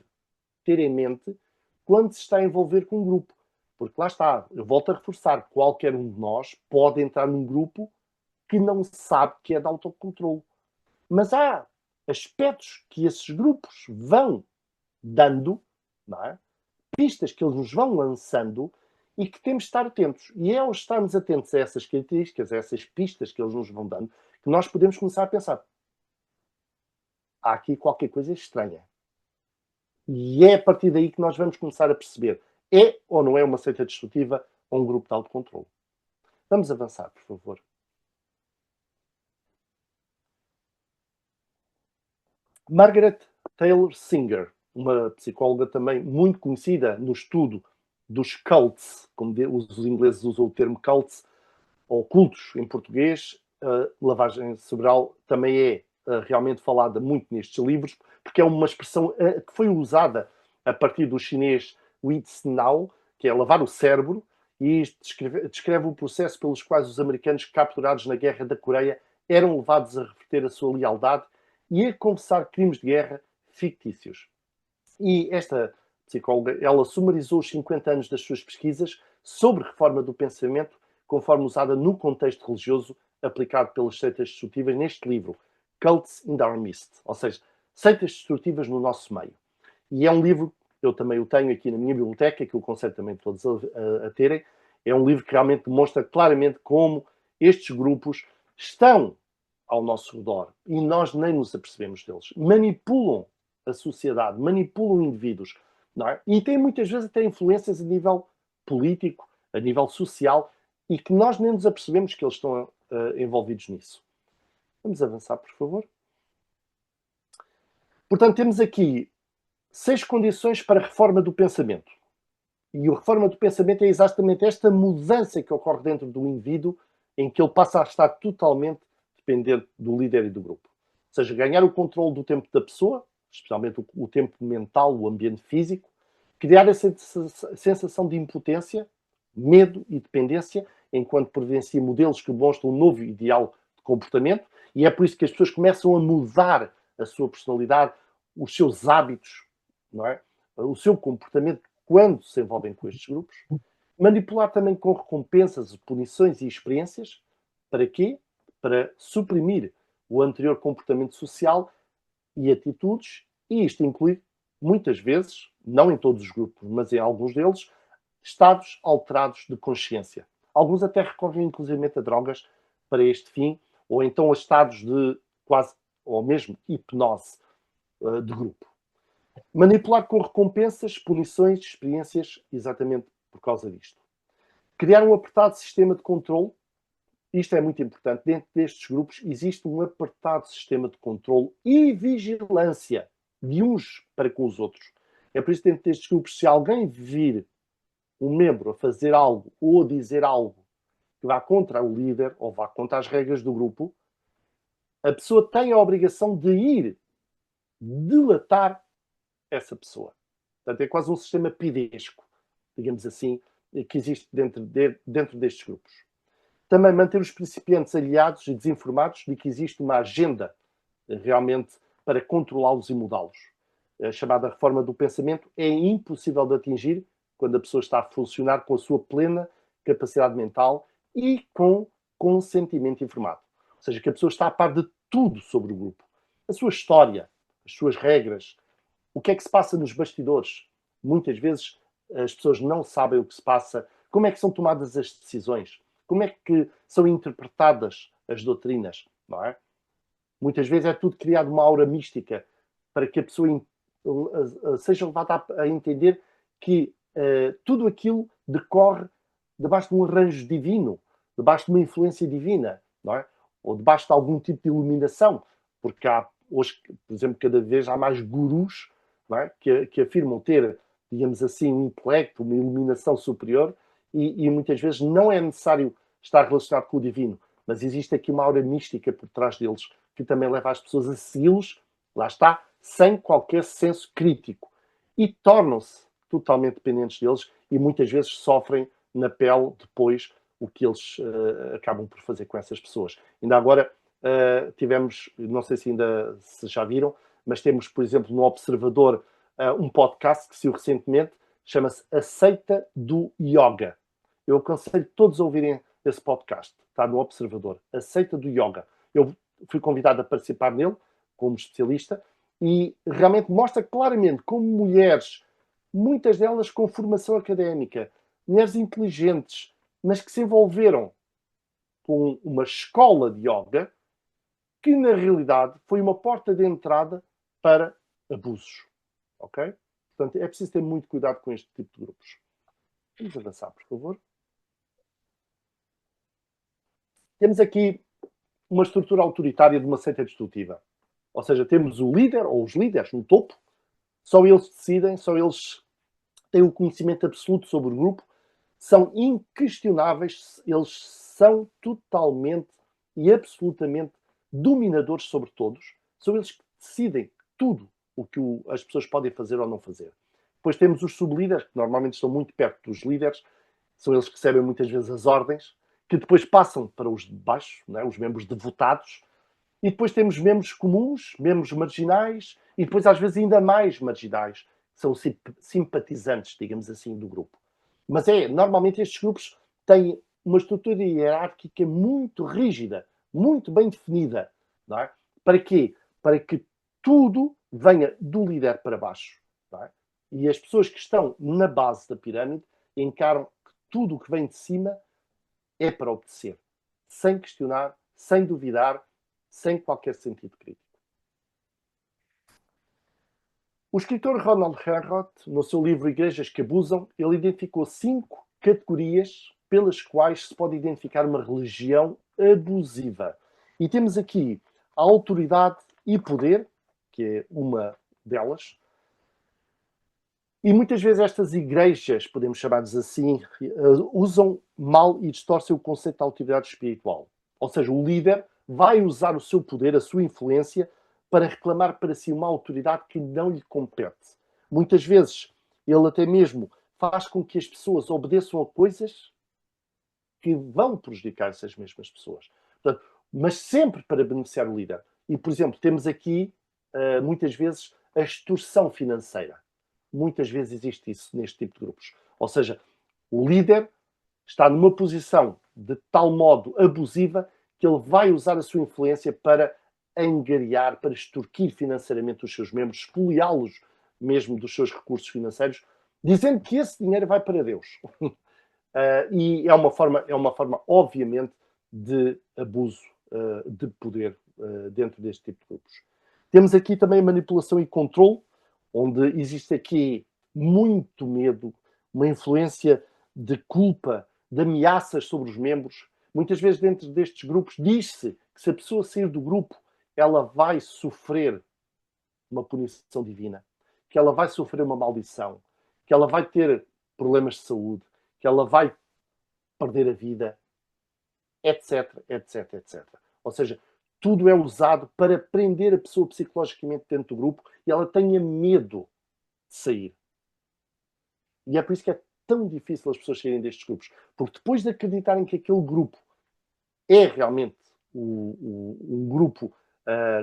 ter em mente quando se está a envolver com um grupo? Porque lá está, eu volto a reforçar, qualquer um de nós pode entrar num grupo que não sabe que é de autocontrole. Mas há aspectos que esses grupos vão dando, não é? Pistas que eles nos vão lançando e que temos de estar atentos. E é ao estarmos atentos a essas características, a essas pistas que eles nos vão dando, que nós podemos começar a pensar: há aqui qualquer coisa estranha. E é a partir daí que nós vamos começar a perceber: é ou não é uma seita destrutiva ou um grupo de autocontrole? Vamos avançar, por favor. Margaret Taylor Singer, uma psicóloga também muito conhecida no estudo dos cults, como os ingleses usam o termo cults, ou cultos em português. Lavagem cerebral também é realmente falada muito nestes livros, porque é uma expressão que foi usada a partir do chinês Wittgenau, que é lavar o cérebro, e isto descreve o processo pelos quais os americanos capturados na Guerra da Coreia eram levados a reverter a sua lealdade e a confessar crimes de guerra fictícios. E esta psicóloga, ela sumarizou os 50 anos das suas pesquisas sobre reforma do pensamento, conforme usada no contexto religioso aplicado pelas seitas destrutivas neste livro, Cults in Our Midst, ou seja, seitas destrutivas no nosso meio. E é um livro, eu também o tenho aqui na minha biblioteca, que eu aconselho também todos a terem. É um livro que realmente demonstra claramente como estes grupos estão ao nosso redor e nós nem nos apercebemos deles. Manipulam a sociedade, manipulam indivíduos, não é? E têm muitas vezes até influências a nível político, a nível social, e que nós nem nos apercebemos que eles estão envolvidos nisso. Vamos avançar, por favor. Portanto, temos aqui 6 condições para a reforma do pensamento. E a reforma do pensamento é exatamente esta mudança que ocorre dentro do indivíduo, em que ele passa a estar totalmente dependente do líder e do grupo. Ou seja, ganhar o controle do tempo da pessoa, especialmente o tempo mental, o ambiente físico, criar essa sensação de impotência, medo e dependência, enquanto providencia modelos que demonstram um novo ideal de comportamento, e é por isso que as pessoas começam a mudar a sua personalidade, os seus hábitos, não é? O seu comportamento quando se envolvem com estes grupos. Manipular também com recompensas, punições e experiências. Para quê? Para suprimir o anterior comportamento social e atitudes, e isto inclui, muitas vezes, não em todos os grupos, mas em alguns deles, estados alterados de consciência. Alguns até recorrem inclusivamente a drogas para este fim, ou então a estados de quase, ou mesmo hipnose de grupo. Manipular com recompensas, punições, experiências, exatamente por causa disto. Criar um apertado sistema de controle. Isto é muito importante. Dentro destes grupos existe um apertado sistema de controle e vigilância de uns para com os outros. É por isso que dentro destes grupos, se alguém vir um membro a fazer algo ou a dizer algo que vá contra o líder ou vá contra as regras do grupo, a pessoa tem a obrigação de ir delatar essa pessoa. Portanto, é quase um sistema pidesco, digamos assim, que existe dentro destes grupos. Também manter os principiantes aliados e desinformados de que existe uma agenda realmente para controlá-los e mudá-los. A chamada reforma do pensamento é impossível de atingir quando a pessoa está a funcionar com a sua plena capacidade mental e com consentimento informado. Ou seja, que a pessoa está a par de tudo sobre o grupo. A sua história, as suas regras, o que é que se passa nos bastidores. Muitas vezes as pessoas não sabem o que se passa, como é que são tomadas as decisões, como é que são interpretadas as doutrinas, não é? Muitas vezes é tudo criado uma aura mística para que a pessoa seja levada a entender que tudo aquilo decorre debaixo de um arranjo divino, debaixo de uma influência divina, não é? Ou debaixo de algum tipo de iluminação, porque há hoje, por exemplo, cada vez há mais gurus, não é? que afirmam ter, digamos assim, um intelecto, uma iluminação superior, e muitas vezes não é necessário estar relacionado com o divino, mas existe aqui uma aura mística por trás deles, que também leva as pessoas a segui-los, lá está, sem qualquer senso crítico. E tornam-se totalmente dependentes deles e muitas vezes sofrem na pele depois o que eles acabam por fazer com essas pessoas. Ainda agora tivemos, não sei se ainda se já viram, mas temos, por exemplo, no Observador um podcast que saiu recentemente, chama-se A Seita do Yoga. Eu aconselho todos a ouvirem esse podcast. Está no Observador. A Seita do Yoga. Eu fui convidado a participar nele como especialista e realmente mostra claramente como mulheres, muitas delas com formação académica, mulheres inteligentes, mas que se envolveram com uma escola de yoga que, na realidade, foi uma porta de entrada para abusos. Ok? Portanto, é preciso ter muito cuidado com este tipo de grupos. Vamos avançar, por favor. Temos aqui uma estrutura autoritária de uma seita destrutiva. Ou seja, temos o líder, ou os líderes, no topo, só eles decidem, só eles têm o conhecimento absoluto sobre o grupo, são inquestionáveis, eles são totalmente e absolutamente dominadores sobre todos, são eles que decidem tudo o que as pessoas podem fazer ou não fazer. Depois temos os sublíderes, que normalmente estão muito perto dos líderes, são eles que recebem muitas vezes as ordens, que depois passam para os de baixo, não é? Os membros devotados, e depois temos membros comuns, membros marginais, e depois às vezes ainda mais marginais, que são simpatizantes, digamos assim, do grupo. Mas normalmente estes grupos têm uma estrutura hierárquica muito rígida, muito bem definida. Não é? Para quê? Para que tudo venha do líder para baixo. Não é? E as pessoas que estão na base da pirâmide encaram que tudo o que vem de cima é para obedecer, sem questionar, sem duvidar, sem qualquer sentido crítico. O escritor Ronald Herrod, no seu livro Igrejas que Abusam, ele identificou 5 categorias pelas quais se pode identificar uma religião abusiva. E temos aqui a autoridade e poder, que é uma delas. E muitas vezes estas igrejas, podemos chamar-lhes assim, usam mal e distorcem o conceito de autoridade espiritual. Ou seja, o líder vai usar o seu poder, a sua influência, para reclamar para si uma autoridade que não lhe compete. Muitas vezes, ele até mesmo faz com que as pessoas obedeçam a coisas que vão prejudicar essas mesmas pessoas. Portanto, mas sempre para beneficiar o líder. E, por exemplo, temos aqui, muitas vezes, a extorsão financeira. Muitas vezes existe isso neste tipo de grupos. Ou seja, o líder está numa posição de tal modo abusiva que ele vai usar a sua influência para angariar, para extorquir financeiramente os seus membros, expoliá-los mesmo dos seus recursos financeiros, dizendo que esse dinheiro vai para Deus. E é uma forma, obviamente, de abuso de poder dentro deste tipo de grupos. Temos aqui também manipulação e controle, onde existe aqui muito medo, uma influência de culpa, de ameaças sobre os membros. Muitas vezes dentro destes grupos diz-se que se a pessoa sair do grupo, ela vai sofrer uma punição divina, que ela vai sofrer uma maldição, que ela vai ter problemas de saúde, que ela vai perder a vida, etc, etc, etc. Ou seja, tudo é usado para prender a pessoa psicologicamente dentro do grupo e ela tenha medo de sair. E é por isso que é tão difícil as pessoas saírem destes grupos. Porque depois de acreditarem que aquele grupo é realmente um grupo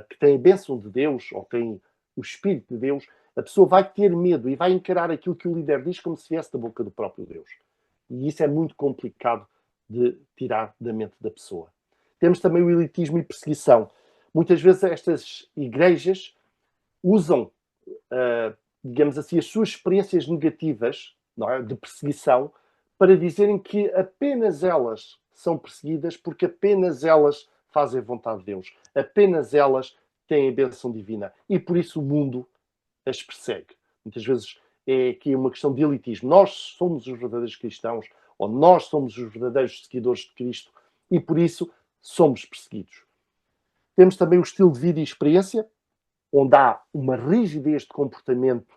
que tem a bênção de Deus, ou tem o Espírito de Deus, a pessoa vai ter medo e vai encarar aquilo que o líder diz como se viesse da boca do próprio Deus. E isso é muito complicado de tirar da mente da pessoa. Temos também o elitismo e perseguição. Muitas vezes estas igrejas usam, digamos assim, as suas experiências negativas, não é, de perseguição para dizerem que apenas elas são perseguidas porque apenas elas fazem a vontade de Deus. Apenas elas têm a bênção divina. E por isso o mundo as persegue. Muitas vezes é aqui uma questão de elitismo. Nós somos os verdadeiros cristãos, ou nós somos os verdadeiros seguidores de Cristo, e por isso somos perseguidos. Temos também o estilo de vida e experiência, onde há uma rigidez de comportamento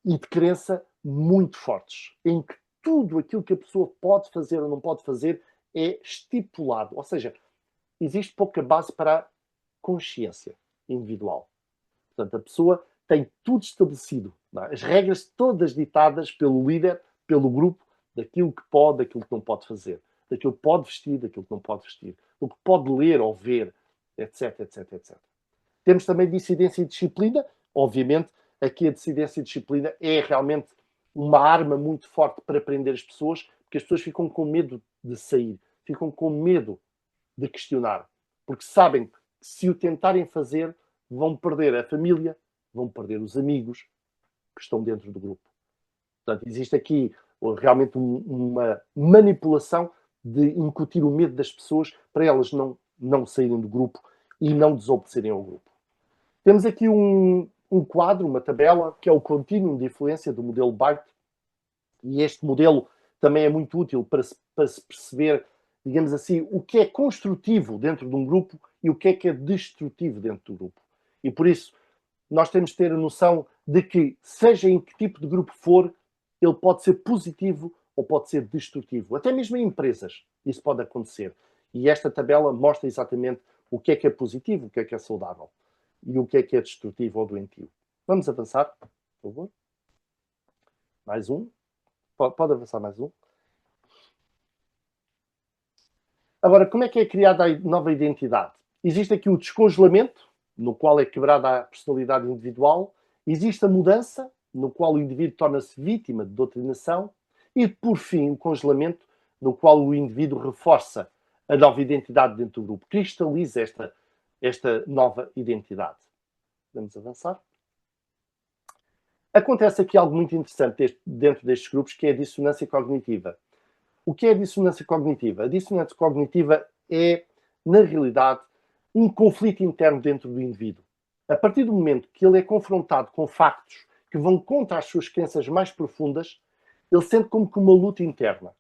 e de crença muito fortes, em que tudo aquilo que a pessoa pode fazer ou não pode fazer é estipulado. Ou seja, existe pouca base para a consciência individual. Portanto, a pessoa tem tudo estabelecido, não é? As regras todas ditadas pelo líder, pelo grupo, daquilo que pode, daquilo que não pode fazer, daquilo que pode vestir, daquilo que não pode vestir, o que pode ler ou ver, etc, etc, etc. Temos também dissidência e disciplina. Obviamente, aqui a dissidência e disciplina é realmente uma arma muito forte para prender as pessoas, porque as pessoas ficam com medo de sair, ficam com medo de questionar, porque sabem que se o tentarem fazer, vão perder a família, vão perder os amigos que estão dentro do grupo. Portanto, existe aqui realmente uma manipulação de incutir o medo das pessoas para elas não saírem do grupo e não desobedecerem ao grupo. Temos aqui um quadro, uma tabela, que é o contínuo de influência do modelo Byte, e este modelo também é muito útil para se perceber, digamos assim, o que é construtivo dentro de um grupo e o que é destrutivo dentro do grupo. E por isso, nós temos de ter a noção de que, seja em que tipo de grupo for, ele pode ser positivo ou pode ser destrutivo. Até mesmo em empresas isso pode acontecer. E esta tabela mostra exatamente o que é positivo, o que é saudável e o que é destrutivo ou doentio. Vamos avançar, por favor. Mais um. Pode avançar mais um. Agora, como é que é criada a nova identidade? Existe aqui o descongelamento, no qual é quebrada a personalidade individual. Existe a mudança, no qual o indivíduo torna-se vítima de doutrinação. E, por fim, o congelamento, no qual o indivíduo reforça a nova identidade dentro do grupo. Cristaliza esta nova identidade. Vamos avançar. Acontece aqui algo muito interessante dentro destes grupos, que é a dissonância cognitiva. O que é a dissonância cognitiva? A dissonância cognitiva é, na realidade, um conflito interno dentro do indivíduo. A partir do momento que ele é confrontado com factos que vão contra as suas crenças mais profundas, ele sente como que uma luta interna.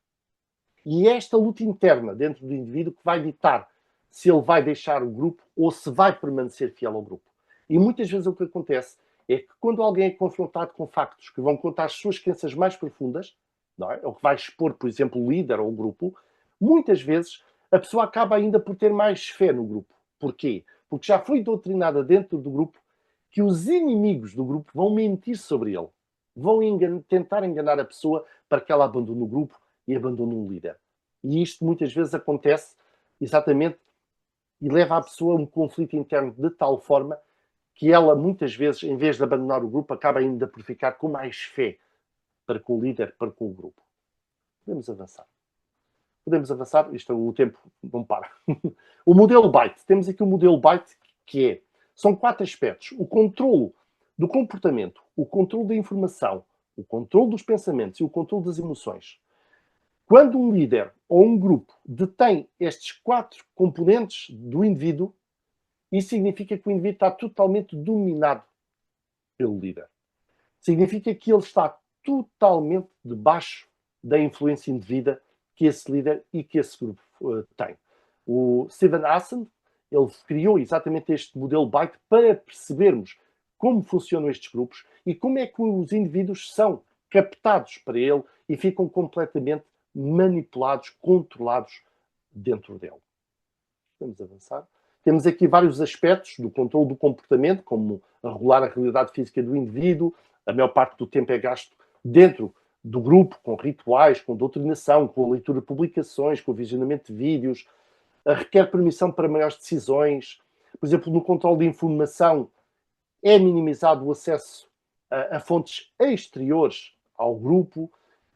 E é esta luta interna dentro do indivíduo que vai ditar se ele vai deixar o grupo ou se vai permanecer fiel ao grupo. E muitas vezes o que acontece é que quando alguém é confrontado com factos que vão contar as suas crenças mais profundas, não é? Ou que vai expor, por exemplo, o líder ou o grupo, muitas vezes a pessoa acaba ainda por ter mais fé no grupo. Porquê? Porque já foi doutrinada dentro do grupo que os inimigos do grupo vão mentir sobre ele. Vão tentar enganar a pessoa para que ela abandone o grupo e abandone o líder. E isto muitas vezes acontece exatamente e leva a pessoa a um conflito interno de tal forma que ela, muitas vezes, em vez de abandonar o grupo, acaba ainda por ficar com mais fé para com o líder, para com o grupo. Podemos avançar. Isto, o tempo não para. O modelo Byte. Temos aqui o modelo Byte, que são 4 aspectos. O controle do comportamento, o controle da informação, o controle dos pensamentos e o controle das emoções. Quando um líder ou um grupo detém estes 4 componentes do indivíduo, isso significa que o indivíduo está totalmente dominado pelo líder. Significa que ele está totalmente debaixo da influência indevida que esse líder e que esse grupo tem. O Steven Hassan, ele criou exatamente este modelo Byte para percebermos como funcionam estes grupos e como é que os indivíduos são captados para ele e ficam completamente manipulados, controlados dentro dele. Vamos avançar. Temos aqui vários aspectos do controle do comportamento, como regular a realidade física do indivíduo. A maior parte do tempo é gasto dentro do grupo, com rituais, com doutrinação, com a leitura de publicações, com o visionamento de vídeos. Requer permissão para maiores decisões. Por exemplo, no controle de informação, é minimizado o acesso a fontes exteriores ao grupo.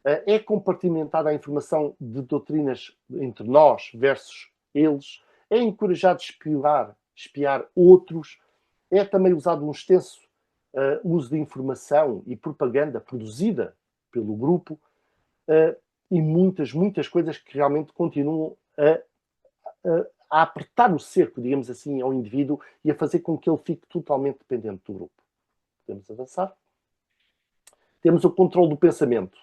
É compartimentada a informação de doutrinas entre nós versus eles. É encorajado a espiar outros. É também usado um extenso uso de informação e propaganda produzida pelo grupo e muitas coisas que realmente continuam a apertar o cerco, digamos assim, ao indivíduo e a fazer com que ele fique totalmente dependente do grupo. Podemos avançar? Temos o controle do pensamento.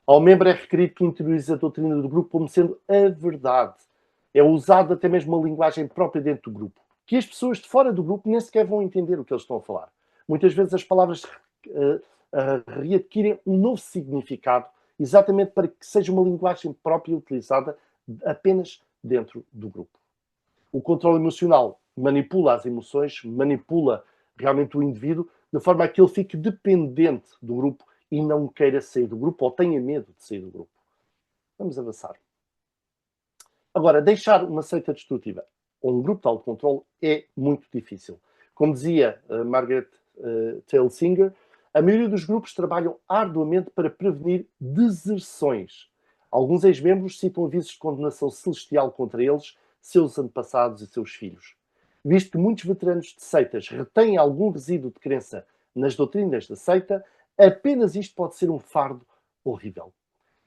Ao membro é requerido que interiorize a doutrina do grupo como sendo a verdade. É usado até mesmo uma linguagem própria dentro do grupo, que as pessoas de fora do grupo nem sequer vão entender o que eles estão a falar. Muitas vezes as palavras readquirem um novo significado, exatamente para que seja uma linguagem própria utilizada apenas dentro do grupo. O controle emocional manipula as emoções, manipula realmente o indivíduo, de forma a que ele fique dependente do grupo e não queira sair do grupo ou tenha medo de sair do grupo. Vamos avançar. Agora, deixar uma seita destrutiva ou um grupo de autocontrole é muito difícil. Como dizia Margaret Taylor Singer, a maioria dos grupos trabalham arduamente para prevenir deserções. Alguns ex-membros citam avisos de condenação celestial contra eles, seus antepassados e seus filhos. Visto que muitos veteranos de seitas retêm algum resíduo de crença nas doutrinas da seita, apenas isto pode ser um fardo horrível.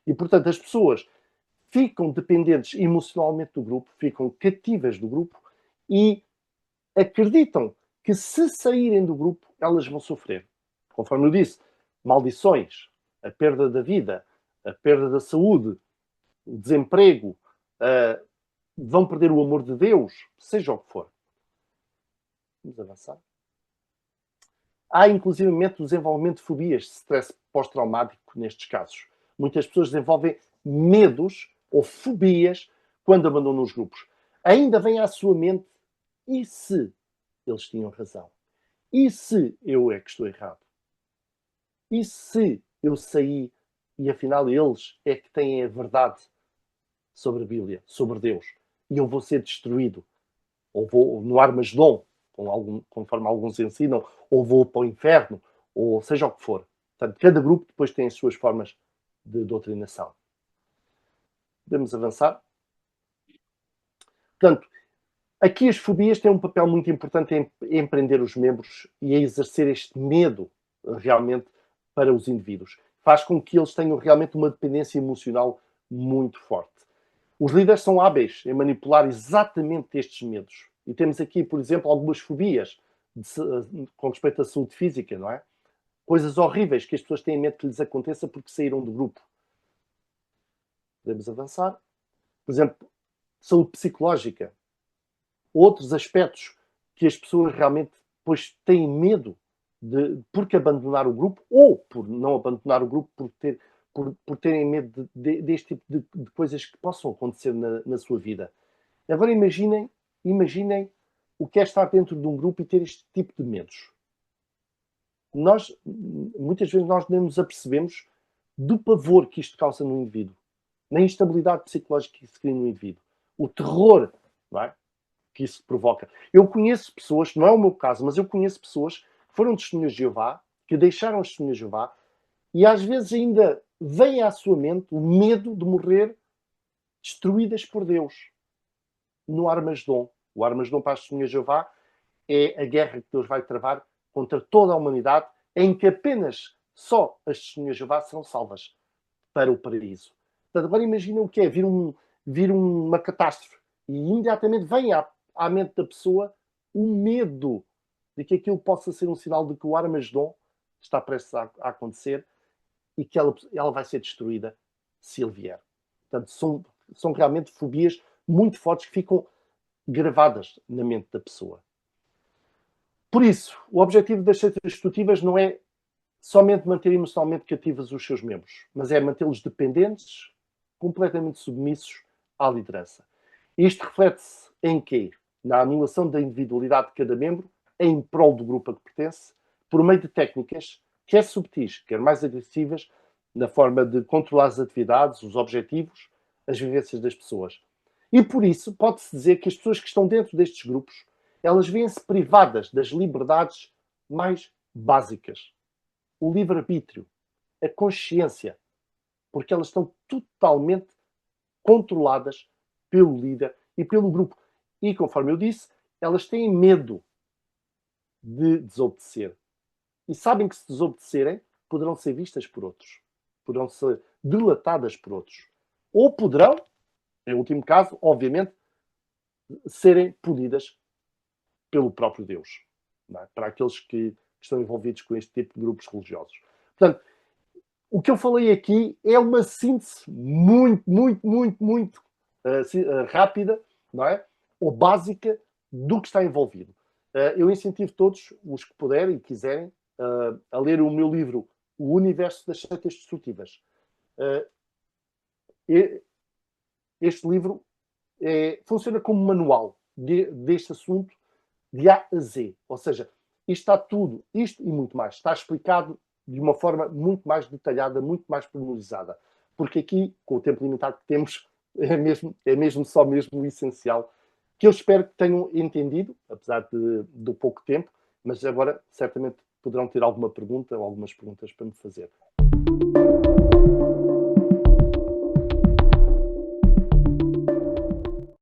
E, portanto, as pessoas ficam dependentes emocionalmente do grupo, ficam cativas do grupo e acreditam que se saírem do grupo, elas vão sofrer. Conforme eu disse, maldições, a perda da vida, a perda da saúde, o desemprego, vão perder o amor de Deus, seja o que for. Vamos avançar. Há, inclusivamente, o desenvolvimento de fobias de stress pós-traumático nestes casos. Muitas pessoas desenvolvem medos ou fobias quando abandonam os grupos. Ainda vem à sua mente, e se eles tinham razão? E se eu é que estou errado? E se eu saí e afinal eles é que têm a verdade sobre a Bíblia, sobre Deus, e eu vou ser destruído? Ou vou no Armagedon, conforme alguns ensinam, ou vou para o inferno, ou seja o que for. Portanto, cada grupo depois tem as suas formas de doutrinação. Podemos avançar? Portanto, aqui as fobias têm um papel muito importante em prender os membros e a exercer este medo realmente para os indivíduos. Faz com que eles tenham realmente uma dependência emocional muito forte. Os líderes são hábeis em manipular exatamente estes medos. E temos aqui, por exemplo, algumas fobias com respeito à saúde física, não é? Coisas horríveis que as pessoas têm medo que lhes aconteça porque saíram do grupo. Podemos avançar. Por exemplo, saúde psicológica. Outros aspectos que as pessoas realmente depois têm medo porque abandonar o grupo ou por não abandonar o grupo por terem medo deste tipo de coisas que possam acontecer na sua vida. Agora imaginem o que é estar dentro de um grupo e ter este tipo de medos. Muitas vezes nós nem nos apercebemos do pavor que isto causa no indivíduo, na instabilidade psicológica que se cria no indivíduo, o terror, não é? Que isso provoca. Eu conheço pessoas, não é o meu caso, mas eu conheço pessoas que foram testemunhas de Jeová, que deixaram as testemunhas de Jeová, e às vezes ainda vem à sua mente o medo de morrer destruídas por Deus no Armagedon. O Armagedon para as testemunhas de Jeová é a guerra que Deus vai travar contra toda a humanidade, em que apenas só as testemunhas de Jeová serão salvas para o paraíso. Portanto, agora imaginem o que é vir uma catástrofe e imediatamente vem à mente da pessoa o medo de que aquilo possa ser um sinal de que o Armagedon está prestes a acontecer e que ela vai ser destruída se ele vier. Portanto, são realmente fobias muito fortes que ficam gravadas na mente da pessoa. Por isso, o objetivo das seitas destrutivas não é somente manter emocionalmente cativos os seus membros, mas é mantê-los dependentes, completamente submissos à liderança. Isto reflete-se em quê? Na anulação da individualidade de cada membro em prol do grupo a que pertence, por meio de técnicas, quer subtis, quer mais agressivas, na forma de controlar as atividades, os objetivos, as vivências das pessoas. E por isso, pode-se dizer que as pessoas que estão dentro destes grupos, elas vêm-se privadas das liberdades mais básicas. O livre-arbítrio, a consciência, porque elas estão totalmente controladas pelo líder e pelo grupo. E, conforme eu disse, elas têm medo de desobedecer. E sabem que se desobedecerem, poderão ser vistas por outros. Poderão ser delatadas por outros. Ou poderão, em último caso, obviamente, serem punidas pelo próprio Deus. Não é? Para aqueles que estão envolvidos com este tipo de grupos religiosos. Portanto, o que eu falei aqui é uma síntese muito rápida não é? Ou básica do que está envolvido. Eu incentivo todos os que puderem e quiserem a ler o meu livro O Universo das Seitas Destrutivas. Este livro funciona como manual deste assunto de A a Z. Ou seja, isto está tudo, isto e muito mais, está explicado de uma forma muito mais detalhada, muito mais pormenorizada. Porque aqui, com o tempo limitado que temos, é mesmo só o essencial, que eu espero que tenham entendido, apesar do pouco tempo, mas agora certamente poderão ter alguma pergunta ou algumas perguntas para me fazer.